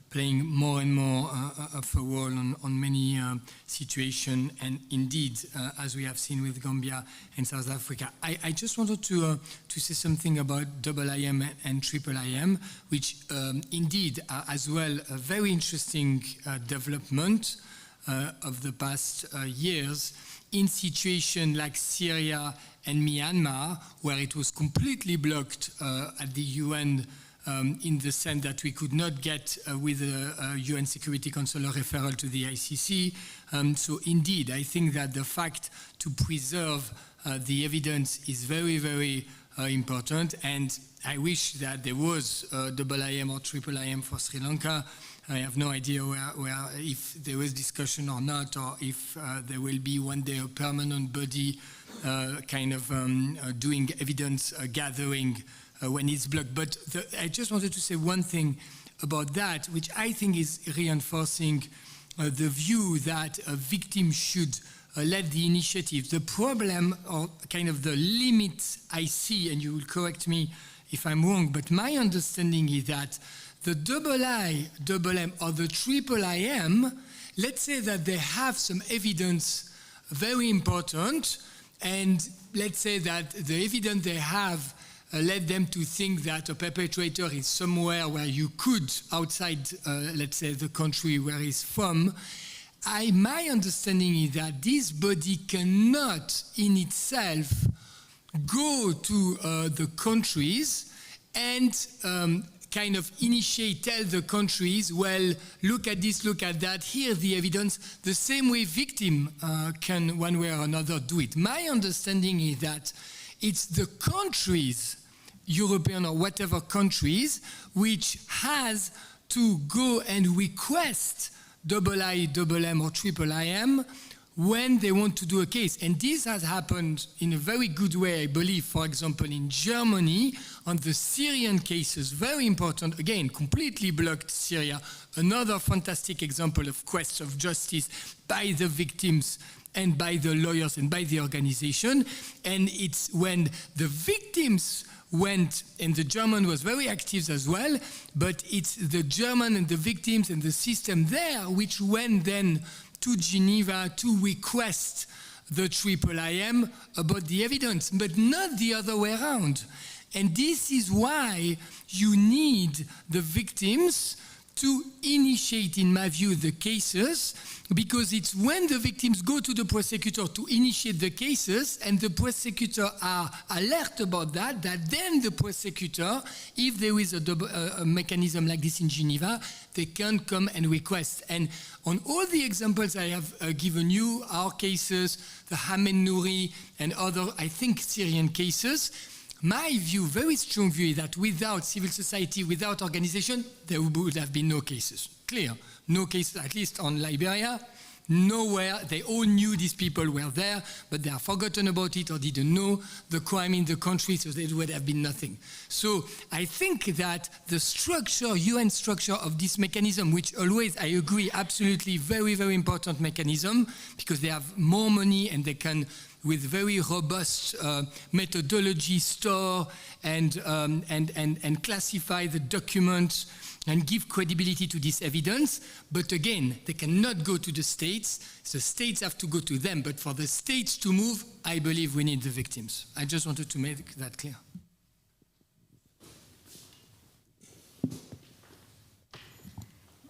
playing more and more of a role on many situations, and indeed, as we have seen with Gambia and South Africa. I just wanted to say something about IIM and IIIM, which indeed are as well a very interesting development of the past years in situations like Syria and Myanmar, where it was completely blocked at the UN in the sense that we could not get with a UN Security Council a referral to the ICC. So indeed, I think that the fact to preserve the evidence is very, very important, and I wish that there was IIM or IIIM for Sri Lanka. I have no idea where if there is discussion or not, or if there will be one day a permanent body doing evidence gathering when it's blocked. But I just wanted to say one thing about that, which I think is reinforcing the view that a victim should let the initiative. The problem, or kind of the limit I see, and you will correct me if I'm wrong, but my understanding is that the IIM or the IIIM, let's say that they have some evidence very important, and let's say that the evidence they have led them to think that a perpetrator is somewhere where you could, outside, let's say, the country where he's from. My understanding is that this body cannot in itself go to the countries and tell the countries, well, look at this, look at that, here's the evidence, the same way victim can one way or another do it. My understanding is that it's the countries, European or whatever countries, which has to go and request IIM or IIIM when they want to do a case. And this has happened in a very good way, I believe, for example, in Germany, on the Syrian cases, very important, again, completely blocked Syria, another fantastic example of quest of justice by the victims and by the lawyers and by the organization. And it's when the victims went, and the German was very active as well, but it's the German and the victims and the system there which went then to Geneva to request the IIIM about the evidence, but not the other way around. And this is why you need the victims to initiate, in my view, the cases, because it's when the victims go to the prosecutor to initiate the cases and the prosecutor are alert about that then the prosecutor, if there is a mechanism like this in Geneva, they can come and request. And on all the examples I have given you, our cases, the Hamed Nouri and other, I think, Syrian cases, my view, very strong view, is that without civil society, without organization, there would have been no cases. Clear. No cases, at least on Liberia. Nowhere. They all knew these people were there, but they have forgotten about it or didn't know the crime in the country, so there would have been nothing. So I think that the structure, UN structure of this mechanism, which always, I agree, absolutely very, very important mechanism, because they have more money and they can, with very robust methodology, store and classify the documents and give credibility to this evidence. But again, they cannot go to the states. The states have to go to them. But for the states to move, I believe we need the victims. I just wanted to make that clear.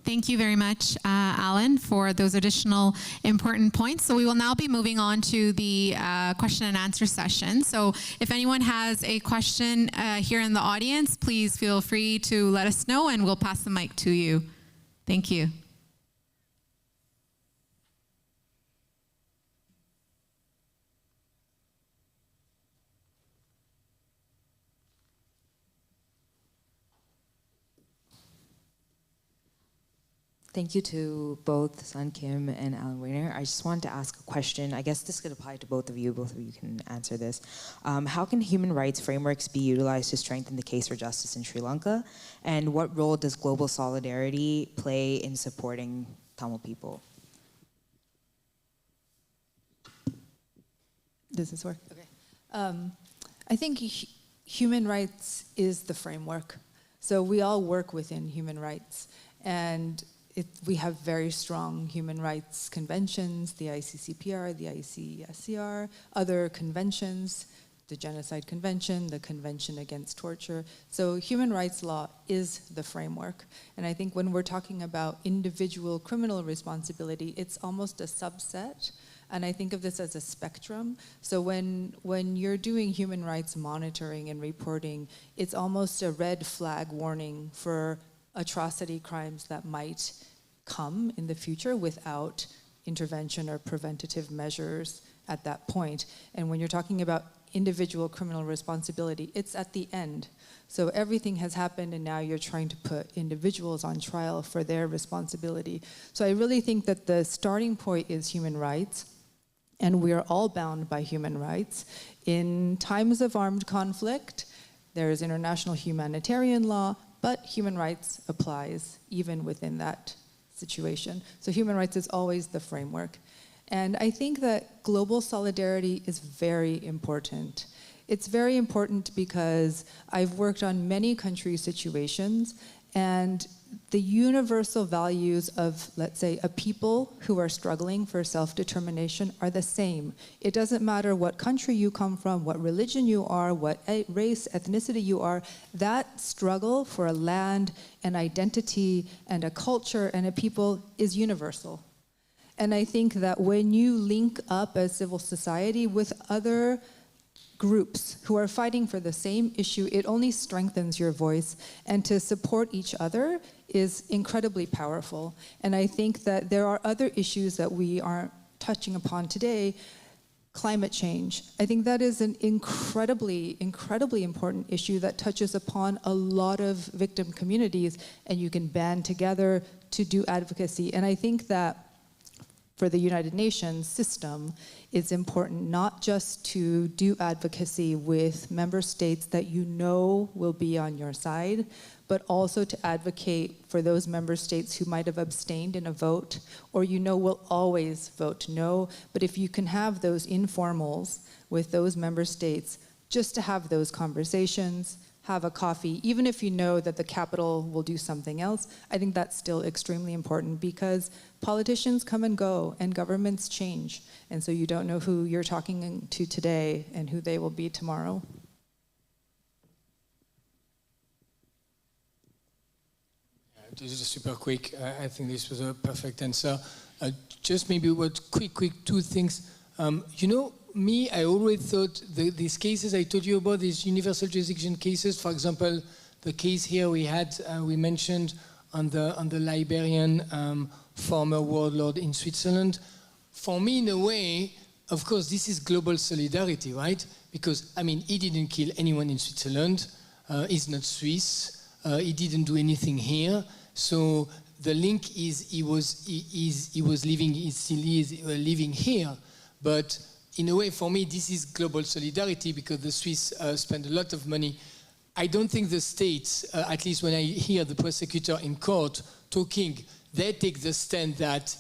Thank you very much, Alan, for those additional important points. So we will now be moving on to the question and answer session. So if anyone has a question here in the audience, please feel free to let us know and we'll pass the mic to you. Thank you. Thank you to both Sun Kim and Alain Werner. I just wanted to ask a question. I guess this could apply to both of you. Both of you can answer this. How can human rights frameworks be utilized to strengthen the case for justice in Sri Lanka? And what role does global solidarity play in supporting Tamil people? Does this work? Okay. I think human rights is the framework. So we all work within human rights. And we have very strong human rights conventions, the ICCPR, the ICSCR, other conventions, the Genocide Convention, the Convention Against Torture. So human rights law is the framework. And I think when we're talking about individual criminal responsibility, it's almost a subset. And I think of this as a spectrum. So when you're doing human rights monitoring and reporting, it's almost a red flag warning for atrocity crimes that might come in the future without intervention or preventative measures at that point. And when you're talking about individual criminal responsibility, it's at the end. So everything has happened and now you're trying to put individuals on trial for their responsibility. So I really think that the starting point is human rights, and we are all bound by human rights. In times of armed conflict, there is international humanitarian law, but human rights applies even within that situation. So human rights is always the framework. And I think that global solidarity is very important. It's very important because I've worked on many country situations, and the universal values of, let's say, a people who are struggling for self-determination are the same. It doesn't matter what country you come from, what religion you are, what race, ethnicity you are, that struggle for a land, an identity, and a culture and a people is universal. And I think that when you link up as civil society with other groups who are fighting for the same issue, it only strengthens your voice, and to support each other is incredibly powerful. And I think that there are other issues that we aren't touching upon today. Climate change. I think that is an incredibly, incredibly important issue that touches upon a lot of victim communities, and you can band together to do advocacy. And I think that for the United Nations system, it's important not just to do advocacy with member states that you know will be on your side, but also to advocate for those member states who might have abstained in a vote, or you know will always vote no. But if you can have those informals with those member states, just to have those conversations, have a coffee, even if you know that the capital will do something else, I think that's still extremely important, because politicians come and go and governments change. And so you don't know who you're talking to today and who they will be tomorrow. This is super quick. I think this was a perfect answer. Just maybe quick two things. You know, me, I always thought these cases I told you about, these universal jurisdiction cases, for example, the case here we mentioned on the Liberian former warlord in Switzerland. For me, in a way, of course, this is global solidarity, right? Because, I mean, he didn't kill anyone in Switzerland. He's not Swiss. He didn't do anything here. So the link is he still is living here. But in a way, for me, this is global solidarity, because the Swiss spend a lot of money. I don't think the states, at least when I hear the prosecutor in court talking, they take the stand that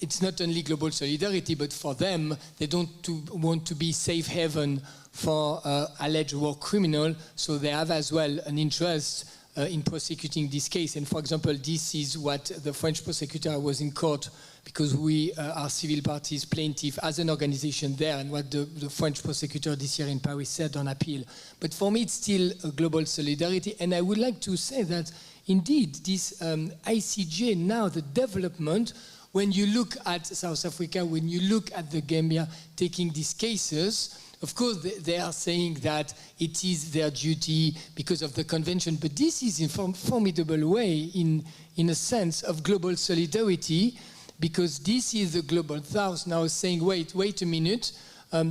it's not only global solidarity, but for them, they don't want to be safe haven for alleged war criminal, so they have as well an interest in prosecuting this case. And for example, this is what the French prosecutor was in court, because we are civil parties plaintiff as an organization there, and what the French prosecutor this year in Paris said on appeal. But for me, it's still a global solidarity. And I would like to say that indeed, this ICJ now, the development, when you look at South Africa, when you look at the Gambia taking these cases, of course, they are saying that it is their duty because of the convention, but this is in a formidable way, in a sense of global solidarity, because this is the global south now saying, wait a minute,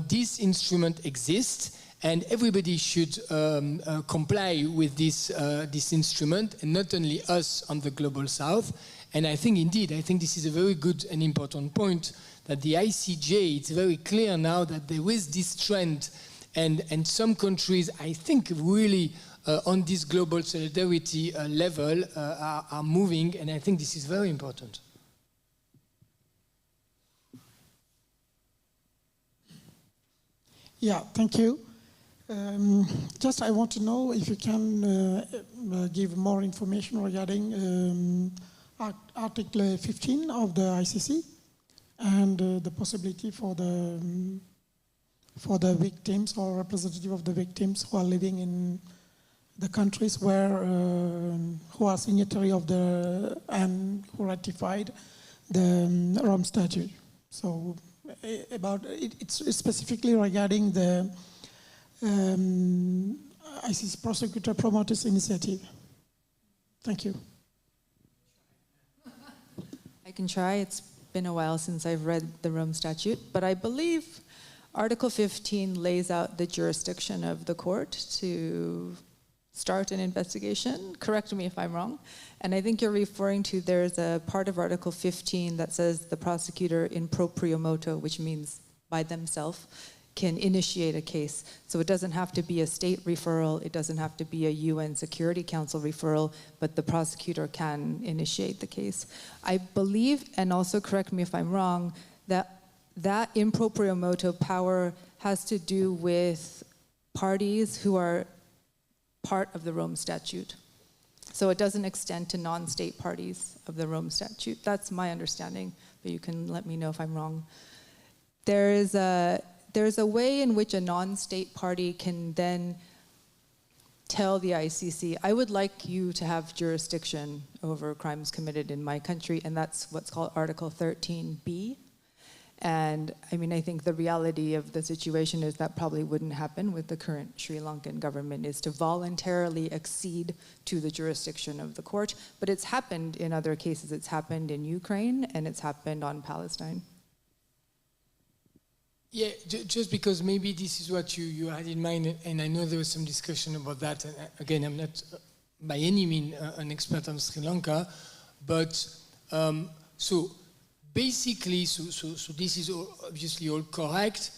this instrument exists, and everybody should comply with this instrument, and not only us on the global south. And I think, indeed, this is a very good and important point, that the ICJ, it's very clear now that there is this trend, and some countries, I think, really on this global solidarity level are moving, and I think this is very important. Yeah, thank you. Just I want to know if you can give more information regarding Article 15 of the ICC and the possibility for the victims or representative of the victims who are living in the countries where who are signatory of the and who ratified the Rome Statute. So about it's specifically regarding the ICC Prosecutor Promoters Initiative. Thank you. I can try. It's been a while since I've read the Rome Statute, but I believe Article 15 lays out the jurisdiction of the court to start an investigation. Correct me if I'm wrong. And I think you're referring to, there's a part of Article 15 that says the prosecutor in proprio moto, which means by themselves, can initiate a case. So it doesn't have to be a state referral, it doesn't have to be a UN Security Council referral, but the prosecutor can initiate the case. I believe, and also correct me if I'm wrong, that in proprio moto power has to do with parties who are part of the Rome Statute. So it doesn't extend to non-state parties of the Rome Statute. That's my understanding, but you can let me know if I'm wrong. There's a way in which a non-state party can then tell the ICC, I would like you to have jurisdiction over crimes committed in my country, and that's what's called Article 13B. And I mean, I think the reality of the situation is that probably wouldn't happen with the current Sri Lankan government, is to voluntarily accede to the jurisdiction of the court. But it's happened in other cases. It's happened in Ukraine, and it's happened on Palestine. Yeah, just because maybe this is what you had in mind, and I know there was some discussion about that. And again, I'm not by any means an expert on Sri Lanka, but so basically, so this is obviously all correct.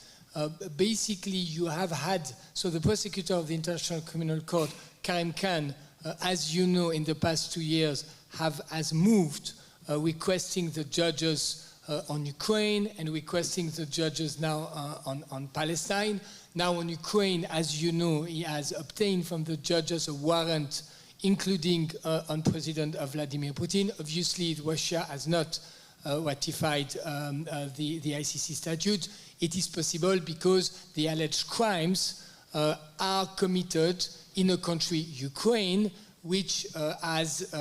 Basically, you have had, so the prosecutor of the International Criminal Court, Karim Khan, as you know, in the past 2 years, has moved requesting the judges on Ukraine and requesting the judges now on Palestine. Now on Ukraine, as you know, he has obtained from the judges a warrant, including on President Vladimir Putin. Obviously, Russia has not ratified the ICC statute. It is possible because the alleged crimes are committed in a country, Ukraine, which has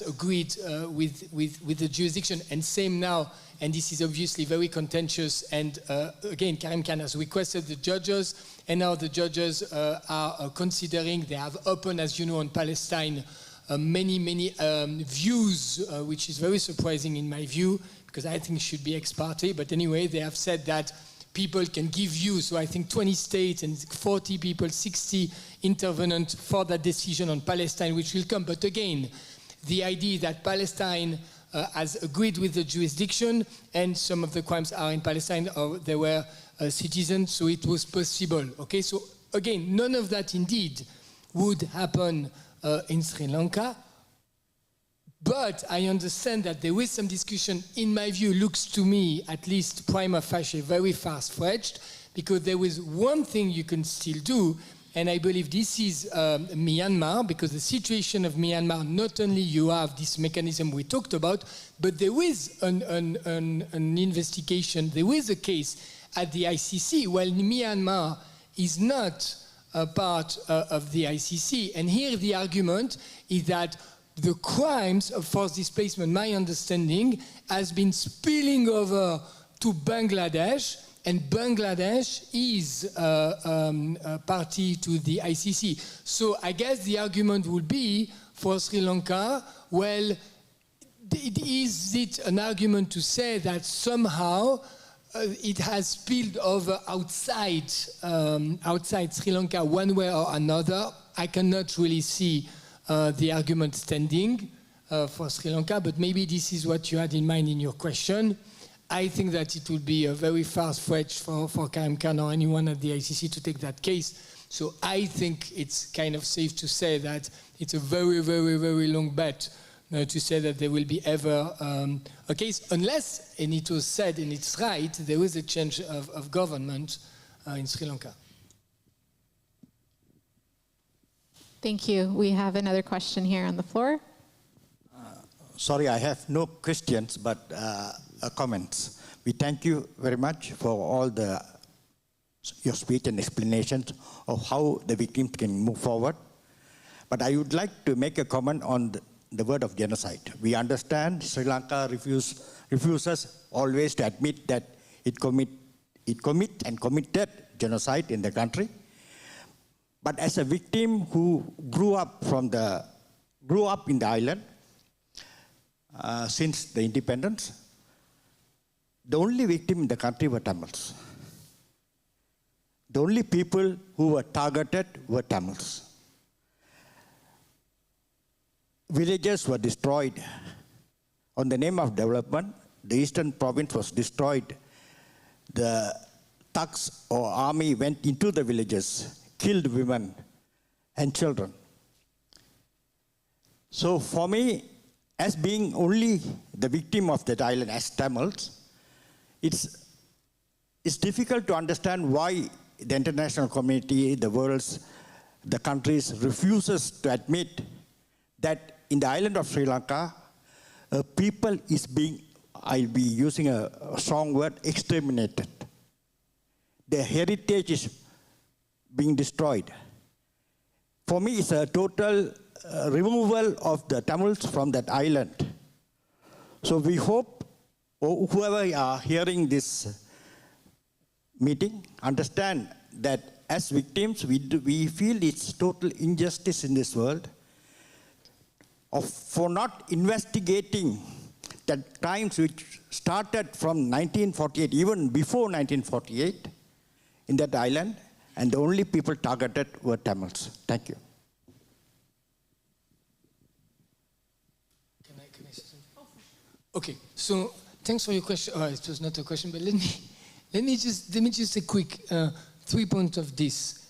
agreed with the jurisdiction. And same now, and this is obviously very contentious, and again, Karim Khan has requested the judges, and now the judges are considering, they have opened, as you know, on Palestine, many views, which is very surprising in my view, because I think it should be ex parte, but anyway, they have said that people can give views, so I think 20 states and 40 people, 60 intervenants for that decision on Palestine, which will come. But again, the idea that Palestine has agreed with the jurisdiction, and some of the crimes are in Palestine, or they were citizens, so it was possible. Okay, so again, none of that indeed would happen in Sri Lanka, but I understand that there is some discussion, in my view, looks to me, at least prima facie, very far-fetched, because there is one thing you can still do, and I believe this is Myanmar, because the situation of Myanmar, not only you have this mechanism we talked about, but there is an investigation, there is a case at the ICC, while Myanmar is not a part of the ICC. And here the argument is that the crimes of forced displacement, my understanding, has been spilling over to Bangladesh, and Bangladesh is a party to the ICC. So I guess the argument would be for Sri Lanka, well, is it an argument to say that somehow it has spilled over outside Sri Lanka one way or another? I cannot really see the argument standing for Sri Lanka, but maybe this is what you had in mind in your question. I think that it would be a very far stretch for Karim Khan or anyone at the ICC to take that case. So I think it's kind of safe to say that it's a very, very, very long bet to say that there will be ever a case, unless, and it was said, and it's right, there is a change of government in Sri Lanka. Thank you. We have another question here on the floor. Sorry, I have no questions, but comments. We thank you very much for all your speech and explanations of how the victims can move forward. But I would like to make a comment on the word of genocide. We understand Sri Lanka refuses always to admit that it committed genocide in the country. But as a victim who grew up in the island since the independence, the only victim in the country were Tamils. The only people who were targeted were Tamils. Villages were destroyed. On the name of development, the eastern province was destroyed. The thugs or army went into the villages, killed women and children. So for me, as being only the victim of that island as Tamils, it's difficult to understand why the international community, the countries refuses to admit that in the island of Sri Lanka, people is being, I'll be using a strong word, exterminated. Their heritage is being destroyed. For me, it's a total removal of the Tamils from that island. So we hope, or whoever are hearing this meeting, understand that as victims, we feel it's total injustice in this world for not investigating the crimes which started from 1948, even before 1948, in that island, and the only people targeted were Tamils. Thank you. Can I say something? Okay, so thanks for your question. Oh, it was not a question, but let me just say quick 3 points of this.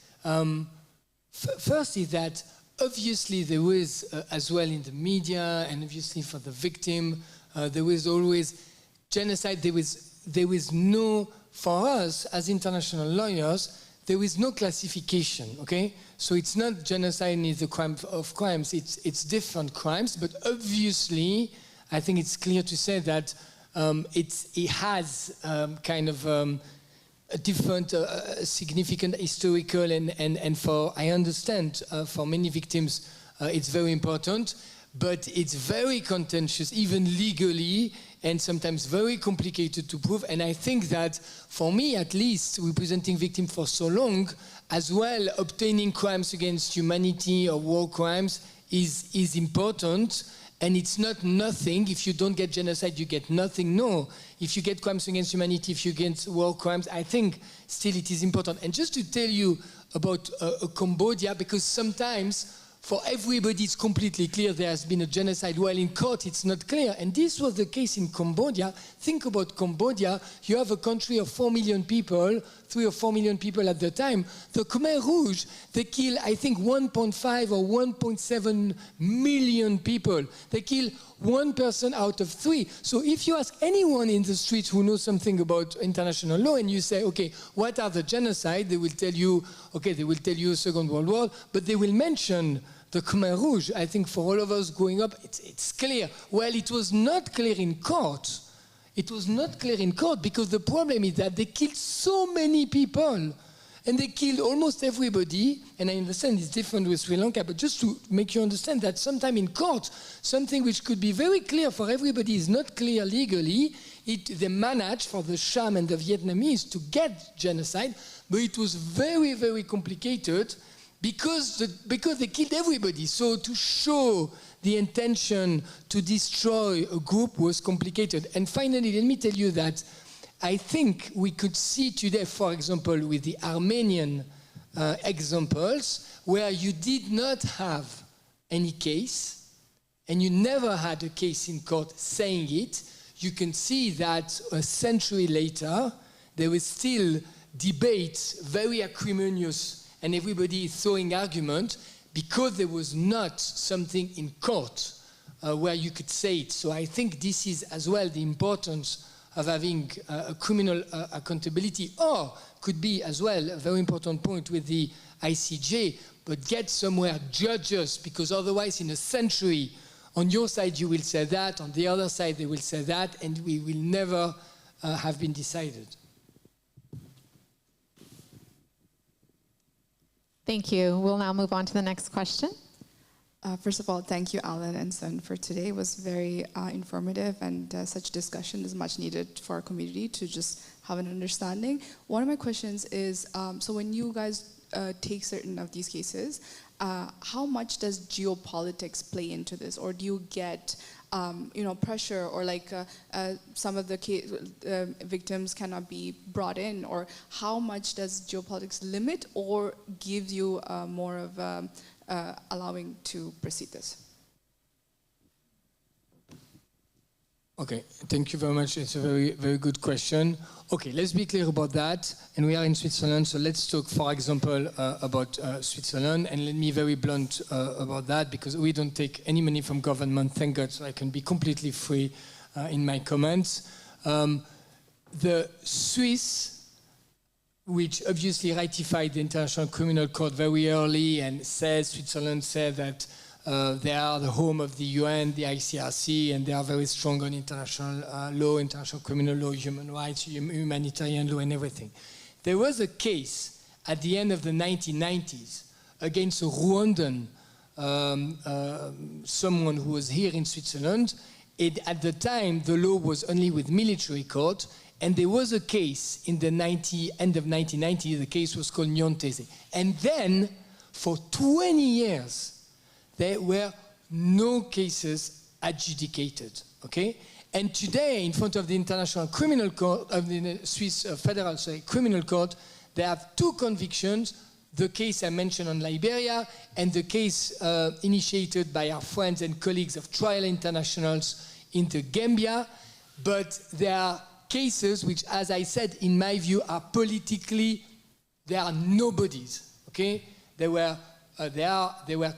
First is that obviously there was, as well in the media, and obviously for the victim, there was always genocide. There was no, for us as international lawyers, there is no classification, okay? So it's not genocide is the crime of crimes, it's different crimes, but obviously, I think it's clear to say that it has kind of a different significant historical and for, I understand, for many victims, it's very important, but it's very contentious, even legally, and sometimes very complicated to prove. And I think that, for me at least, representing victims for so long, as well, obtaining crimes against humanity or war crimes is important. And it's not nothing. If you don't get genocide, you get nothing. No. If you get crimes against humanity, if you get war crimes, I think still it is important. And just to tell you about Cambodia, because sometimes for everybody it's completely clear there has been a genocide, while in court it's not clear. And this was the case in Cambodia. Think about Cambodia. You have a country of 4 million people, 3 or 4 million people at the time. The Khmer Rouge, they kill, I think, 1.5 or 1.7 million people. They kill 1 person out of 3. So if you ask anyone in the streets who knows something about international law and you say, okay, what are the genocide? They will tell you, okay, they will tell you Second World War, but they will mention the Khmer Rouge. I think for all of us growing up, it's clear. Well, it was not clear in court. It was not clear in court because the problem is that they killed so many people And they killed almost everybody, and I understand it's different with Sri Lanka, but just to make you understand that sometime in court, something which could be very clear for everybody is not clear legally. They managed for the Sham and the Vietnamese to get genocide, but it was very, very complicated because they killed everybody. So to show the intention to destroy a group was complicated. And finally, let me tell you that I think we could see today, for example, with the Armenian examples, where you did not have any case, and you never had a case in court saying it, you can see that a century later, there was still debate, very acrimonious, and everybody throwing argument, because there was not something in court where you could say it. So I think this is as well the importance of having a criminal accountability, or could be as well a very important point with the ICJ, but get somewhere judges, because otherwise in a century, on your side you will say that, on the other side they will say that, and we will never have been decided. Thank you. We'll now move on to the next question. First of all, thank you, Alain and Sun, for today. It was very informative, and such discussion is much needed for our community to just have an understanding. One of my questions is, so when you guys take certain of these cases, how much does geopolitics play into this? Or do you get pressure, or like some of the victims cannot be brought in? Or how much does geopolitics limit or give you more of allowing to proceed this? Okay, thank you very much. It's a very, very good question. Okay, let's be clear about that. And we are in Switzerland, so let's talk, for example, about Switzerland. And let me be very blunt about that, because we don't take any money from government, thank God, so I can be completely free in my comments. The Swiss, which obviously ratified the International Criminal Court very early, and Switzerland said that they are the home of the UN, the ICRC, and they are very strong on international law, international criminal law, human rights, humanitarian law, and everything. There was a case at the end of the 1990s against a Rwandan, someone who was here in Switzerland. At the time, the law was only with military court, and there was a case in the end of 1990, the case was called Nyontese. And then, for 20 years, there were no cases adjudicated, okay? And today, in front of the International Criminal Court, of the Swiss Federal Criminal Court, they have two convictions, the case I mentioned on Liberia, and the case initiated by our friends and colleagues of Trial Internationals in the Gambia. But there are cases which, as I said, in my view, are politically, they are nobodies, okay? They were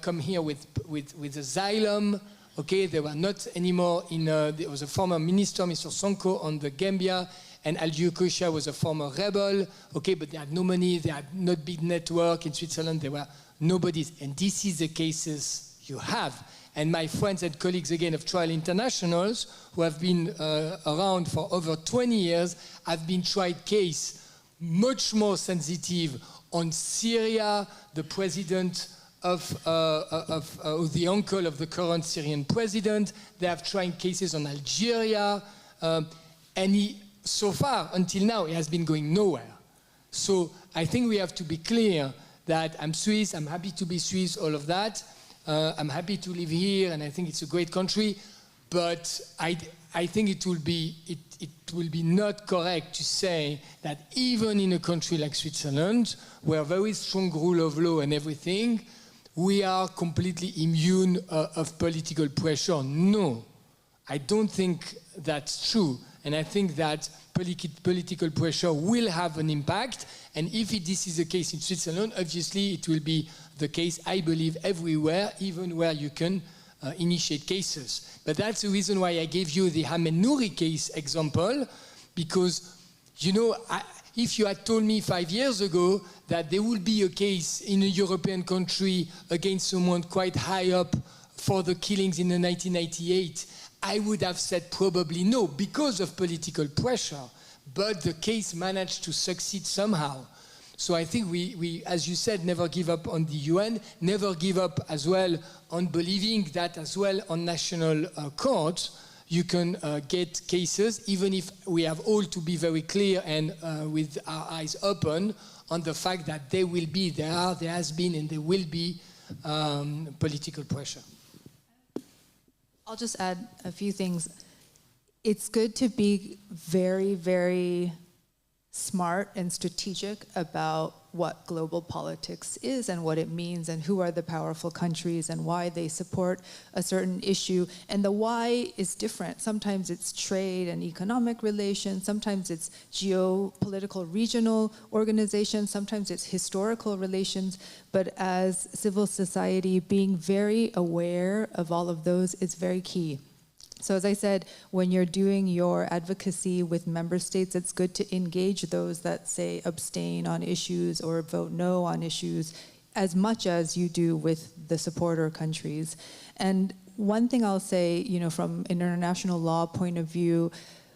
come here with asylum, okay? They were not anymore in, there was a former minister, Mr. Sonko, on the Gambia, and Al-Jukosha was a former rebel, okay? But they had no money, they had not big network in Switzerland, they were nobodies. And this is the cases you have. And my friends and colleagues, again, of Trial Internationals, who have been around for over 20 years, have been tried case much more sensitive on Syria, the president of the uncle of the current Syrian president. They have tried cases on Algeria, and so far, until now, it has been going nowhere. So I think we have to be clear that I'm Swiss, I'm happy to be Swiss, all of that. I'm happy to live here, and I think it's a great country, but I think it will be not correct to say that even in a country like Switzerland, where very strong rule of law and everything, we are completely immune of political pressure. No, I don't think that's true. And I think that political pressure will have an impact. And if this is the case in Switzerland, obviously it will be the case, I believe, everywhere, even where you can initiate cases. But that's the reason why I gave you the Ahmed Nouri case example, because, you know, if you had told me 5 years ago that there would be a case in a European country against someone quite high up for the killings in the 1998, I would have said probably no, because of political pressure. But the case managed to succeed somehow. So I think we, as you said, never give up on the UN, never give up as well on believing that as well on national courts, you can get cases, even if we have all to be very clear and with our eyes open on the fact that there will be, there has been, and there will be political pressure. I'll just add a few things. It's good to be very, very smart and strategic about what global politics is and what it means and who are the powerful countries and why they support a certain issue. And the why is different. Sometimes it's trade and economic relations, sometimes it's geopolitical regional organizations, sometimes it's historical relations. But as civil society, being very aware of all of those is very key. So as I said, when you're doing your advocacy with member states, it's good to engage those that say abstain on issues or vote no on issues as much as you do with the supporter countries. And one thing I'll say, from an international law point of view,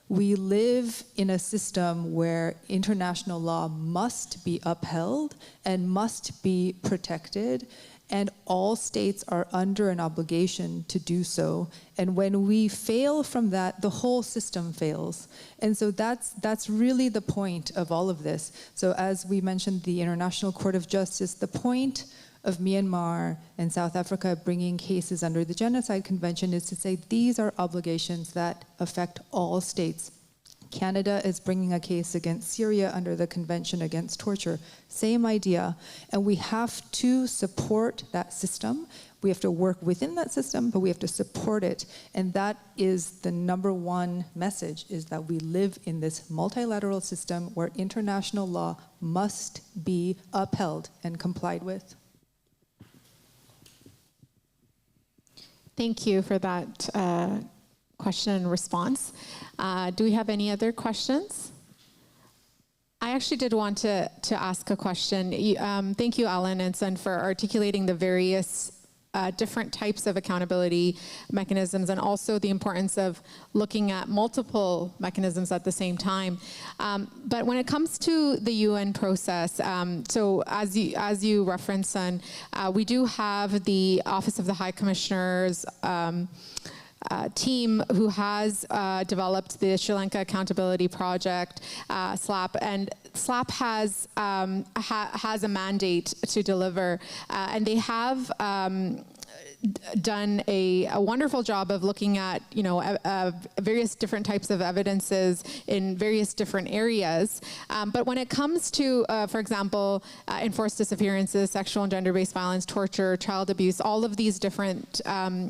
we live in a system where international law must be upheld and must be protected. And all states are under an obligation to do so. And when we fail from that, the whole system fails. And so that's really the point of all of this. So as we mentioned, the International Court of Justice, the point of Myanmar and South Africa bringing cases under the Genocide Convention is to say these are obligations that affect all states. Canada is bringing a case against Syria under the Convention Against Torture. Same idea. And we have to support that system. We have to work within that system, but we have to support it. And that is the number one message, is that we live in this multilateral system where international law must be upheld and complied with. Thank you for that question and response. Do we have any other questions? I actually did want to ask a question. Thank you, Alain and Sun, for articulating the various different types of accountability mechanisms and also the importance of looking at multiple mechanisms at the same time. But when it comes to the UN process, so as you referenced, Sun, we do have the Office of the High Commissioner's team who has developed the Sri Lanka Accountability Project, SLAP, and SLAP has a mandate to deliver, and they have done a wonderful job of looking at various different types of evidences in various different areas. But when it comes to, for example, enforced disappearances, sexual and gender-based violence, torture, child abuse, all of these different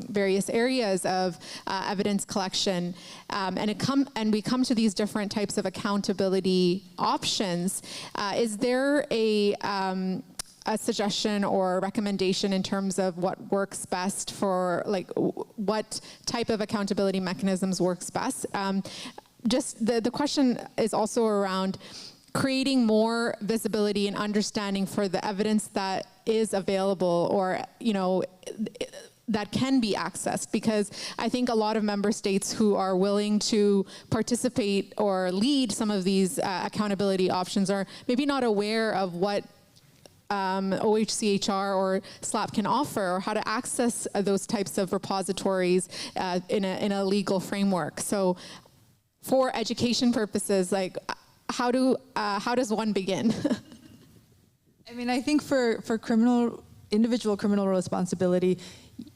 various areas of evidence collection, and we come to these different types of accountability options, is there a suggestion or recommendation in terms of what works best for, what type of accountability mechanisms works best? Just the question is also around creating more visibility and understanding for the evidence that is available or, that can be accessed, because I think a lot of member states who are willing to participate or lead some of these accountability options are maybe not aware of what OHCHR or SLAP can offer, or how to access those types of repositories in a legal framework. So for education purposes, how does one begin? I mean, I think for individual criminal responsibility,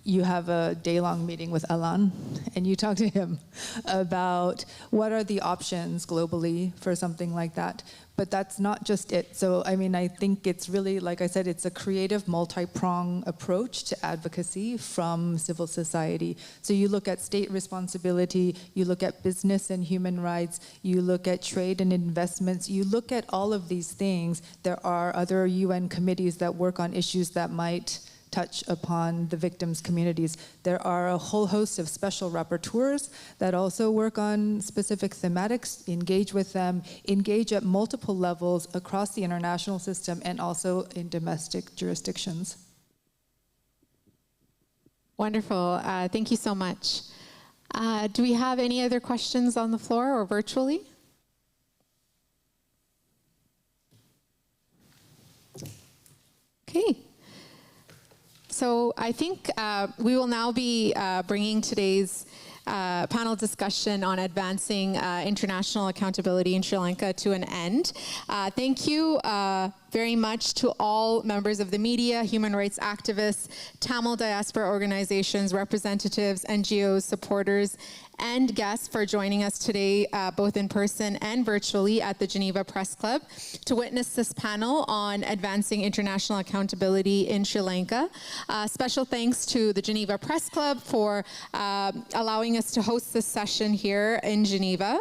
you have a day-long meeting with Alain, and you talk to him about what are the options globally for something like that. But that's not just it. So, I mean, I think it's really, like I said, it's a creative, multi-pronged approach to advocacy from civil society. So you look at state responsibility, you look at business and human rights, you look at trade and investments, you look at all of these things. There are other UN committees that work on issues that might touch upon the victims' communities. There are a whole host of special rapporteurs that also work on specific thematics, engage with them, engage at multiple levels across the international system and also in domestic jurisdictions. Wonderful. Thank you so much. Do we have any other questions on the floor or virtually? So I think we will now be bringing today's panel discussion on advancing international accountability in Sri Lanka to an end. Thank you very much to all members of the media, human rights activists, Tamil diaspora organizations, representatives, NGOs, supporters, and guests for joining us today, both in person and virtually at the Geneva Press Club, to witness this panel on advancing international accountability in Sri Lanka. Special thanks to the Geneva Press Club for allowing us to host this session here in Geneva.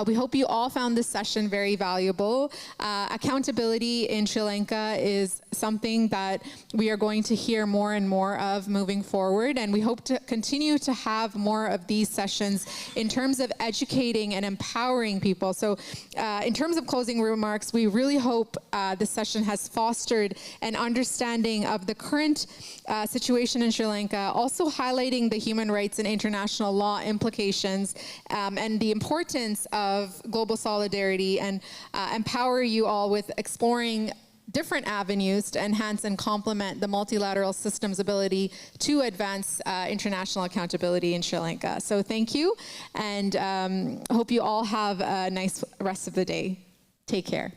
We hope you all found this session very valuable. Accountability in Sri Lanka is something that we are going to hear more and more of moving forward, and we hope to continue to have more of these sessions in terms of educating and empowering people. So in terms of closing remarks, we really hope this session has fostered an understanding of the current situation in Sri Lanka, also highlighting the human rights and international law implications and the importance of global solidarity, and empower you all with exploring different avenues to enhance and complement the multilateral system's ability to advance international accountability in Sri Lanka. So thank you, and hope you all have a nice rest of the day. Take care.